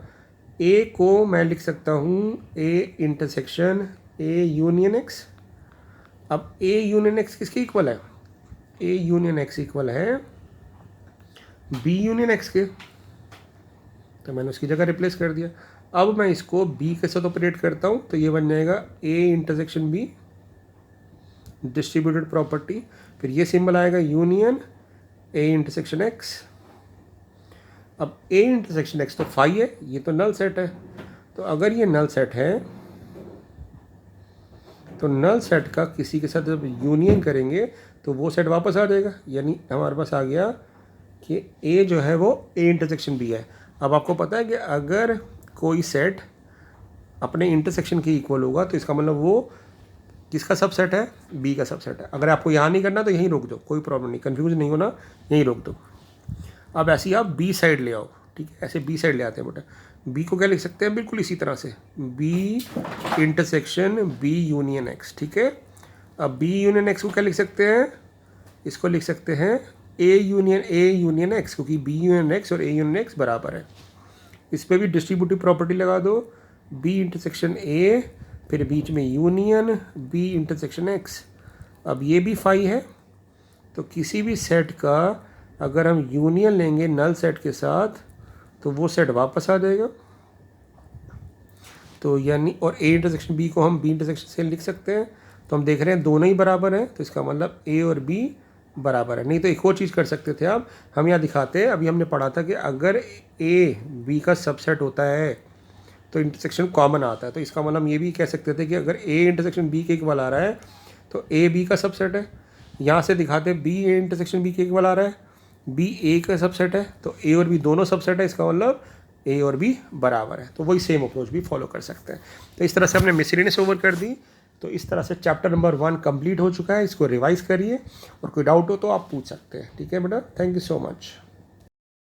ए को मैं लिख सकता हूँ ए इंटरसेक्शन ए यूनियन एक्स। अब ए यूनियन एक्स किसके इक्वल है, ए यूनियन एक्स इक्वल है बी यूनियन एक्स के, तो मैंने उसकी जगह रिप्लेस कर दिया। अब मैं इसको बी के साथ ऑपरेट करता हूँ, तो ये बन जाएगा ए इंटरसेक्शन बी डिस्ट्रीब्यूटेड प्रॉपर्टी, फिर ये सिंबल आएगा यूनियन ए इंटरसेक्शन एक्स। अब ए इंटरसेक्शन एक्स तो फाई है, ये तो नल सेट है, तो अगर ये नल सेट है तो नल सेट का किसी के साथ जब यूनियन करेंगे तो वो सेट वापस आ जाएगा। यानी हमारे पास आ गया कि ए जो है वो ए इंटरसेक्शन बी है। अब आपको पता है कि अगर कोई सेट अपने इंटरसेक्शन के इक्वल होगा तो इसका मतलब वो किसका सबसेट है, बी का सबसेट है। अगर आपको यहाँ नहीं करना तो यहीं रोक दो, कोई प्रॉब्लम नहीं, कंफ्यूज नहीं होना, यहीं रोक दो। अब ऐसे ही आप बी साइड ले आओ, ठीक है। ऐसे बी साइड ले आते हैं बेटा। बी को क्या लिख सकते हैं, बिल्कुल इसी तरह से B intersection B union X, ठीक है। अब बी यूनियन एक्स को क्या लिख सकते हैं, इसको लिख सकते हैं ए यूनियन एक्स, क्योंकि बी यूनियन एक्स और ए यूनियन एक्स बराबर है। इस पर भी डिस्ट्रीब्यूटिव प्रॉपर्टी लगा दो, बी इंटरसेक्शन ए फिर बीच में यूनियन बी इंटरसेक्शन एक्स। अब ये भी फाई है, तो किसी भी सेट का अगर हम यूनियन लेंगे नल सेट के साथ तो वो सेट वापस आ जाएगा। तो यानी और ए इंटरसेक्शन बी को हम बी इंटरसेक्शन से लिख सकते हैं, तो हम देख रहे हैं दोनों ही बराबर हैं, तो इसका मतलब ए और बी बराबर है। नहीं तो एक और चीज़ कर सकते थे आप, हम यहाँ दिखाते हैं, अभी हमने पढ़ा था कि अगर ए बी का सबसेट होता है तो इंटरसेक्शन कॉमन आता है। तो इसका मतलब हम ये भी कह सकते थे कि अगर ए इंटरसेक्शन बी के इक्वल आ रहा है तो ए बी का सबसेट है। यहाँ से दिखाते बी ए इंटरसेक्शन बी के इक्वल आ रहा है, बी ए का सबसेट है, तो ए और बी दोनों सबसेट है, इसका मतलब ए और बी बराबर है। तो वही सेम अप्रोच भी फॉलो कर सकते हैं। तो इस तरह से हमने मिसलिनियस ओवर कर दी। तो इस तरह से चैप्टर नंबर 1 कंप्लीट हो चुका है। इसको रिवाइज करिए और कोई डाउट हो तो आप पूछ सकते हैं, ठीक है बेटा। Thank you so much.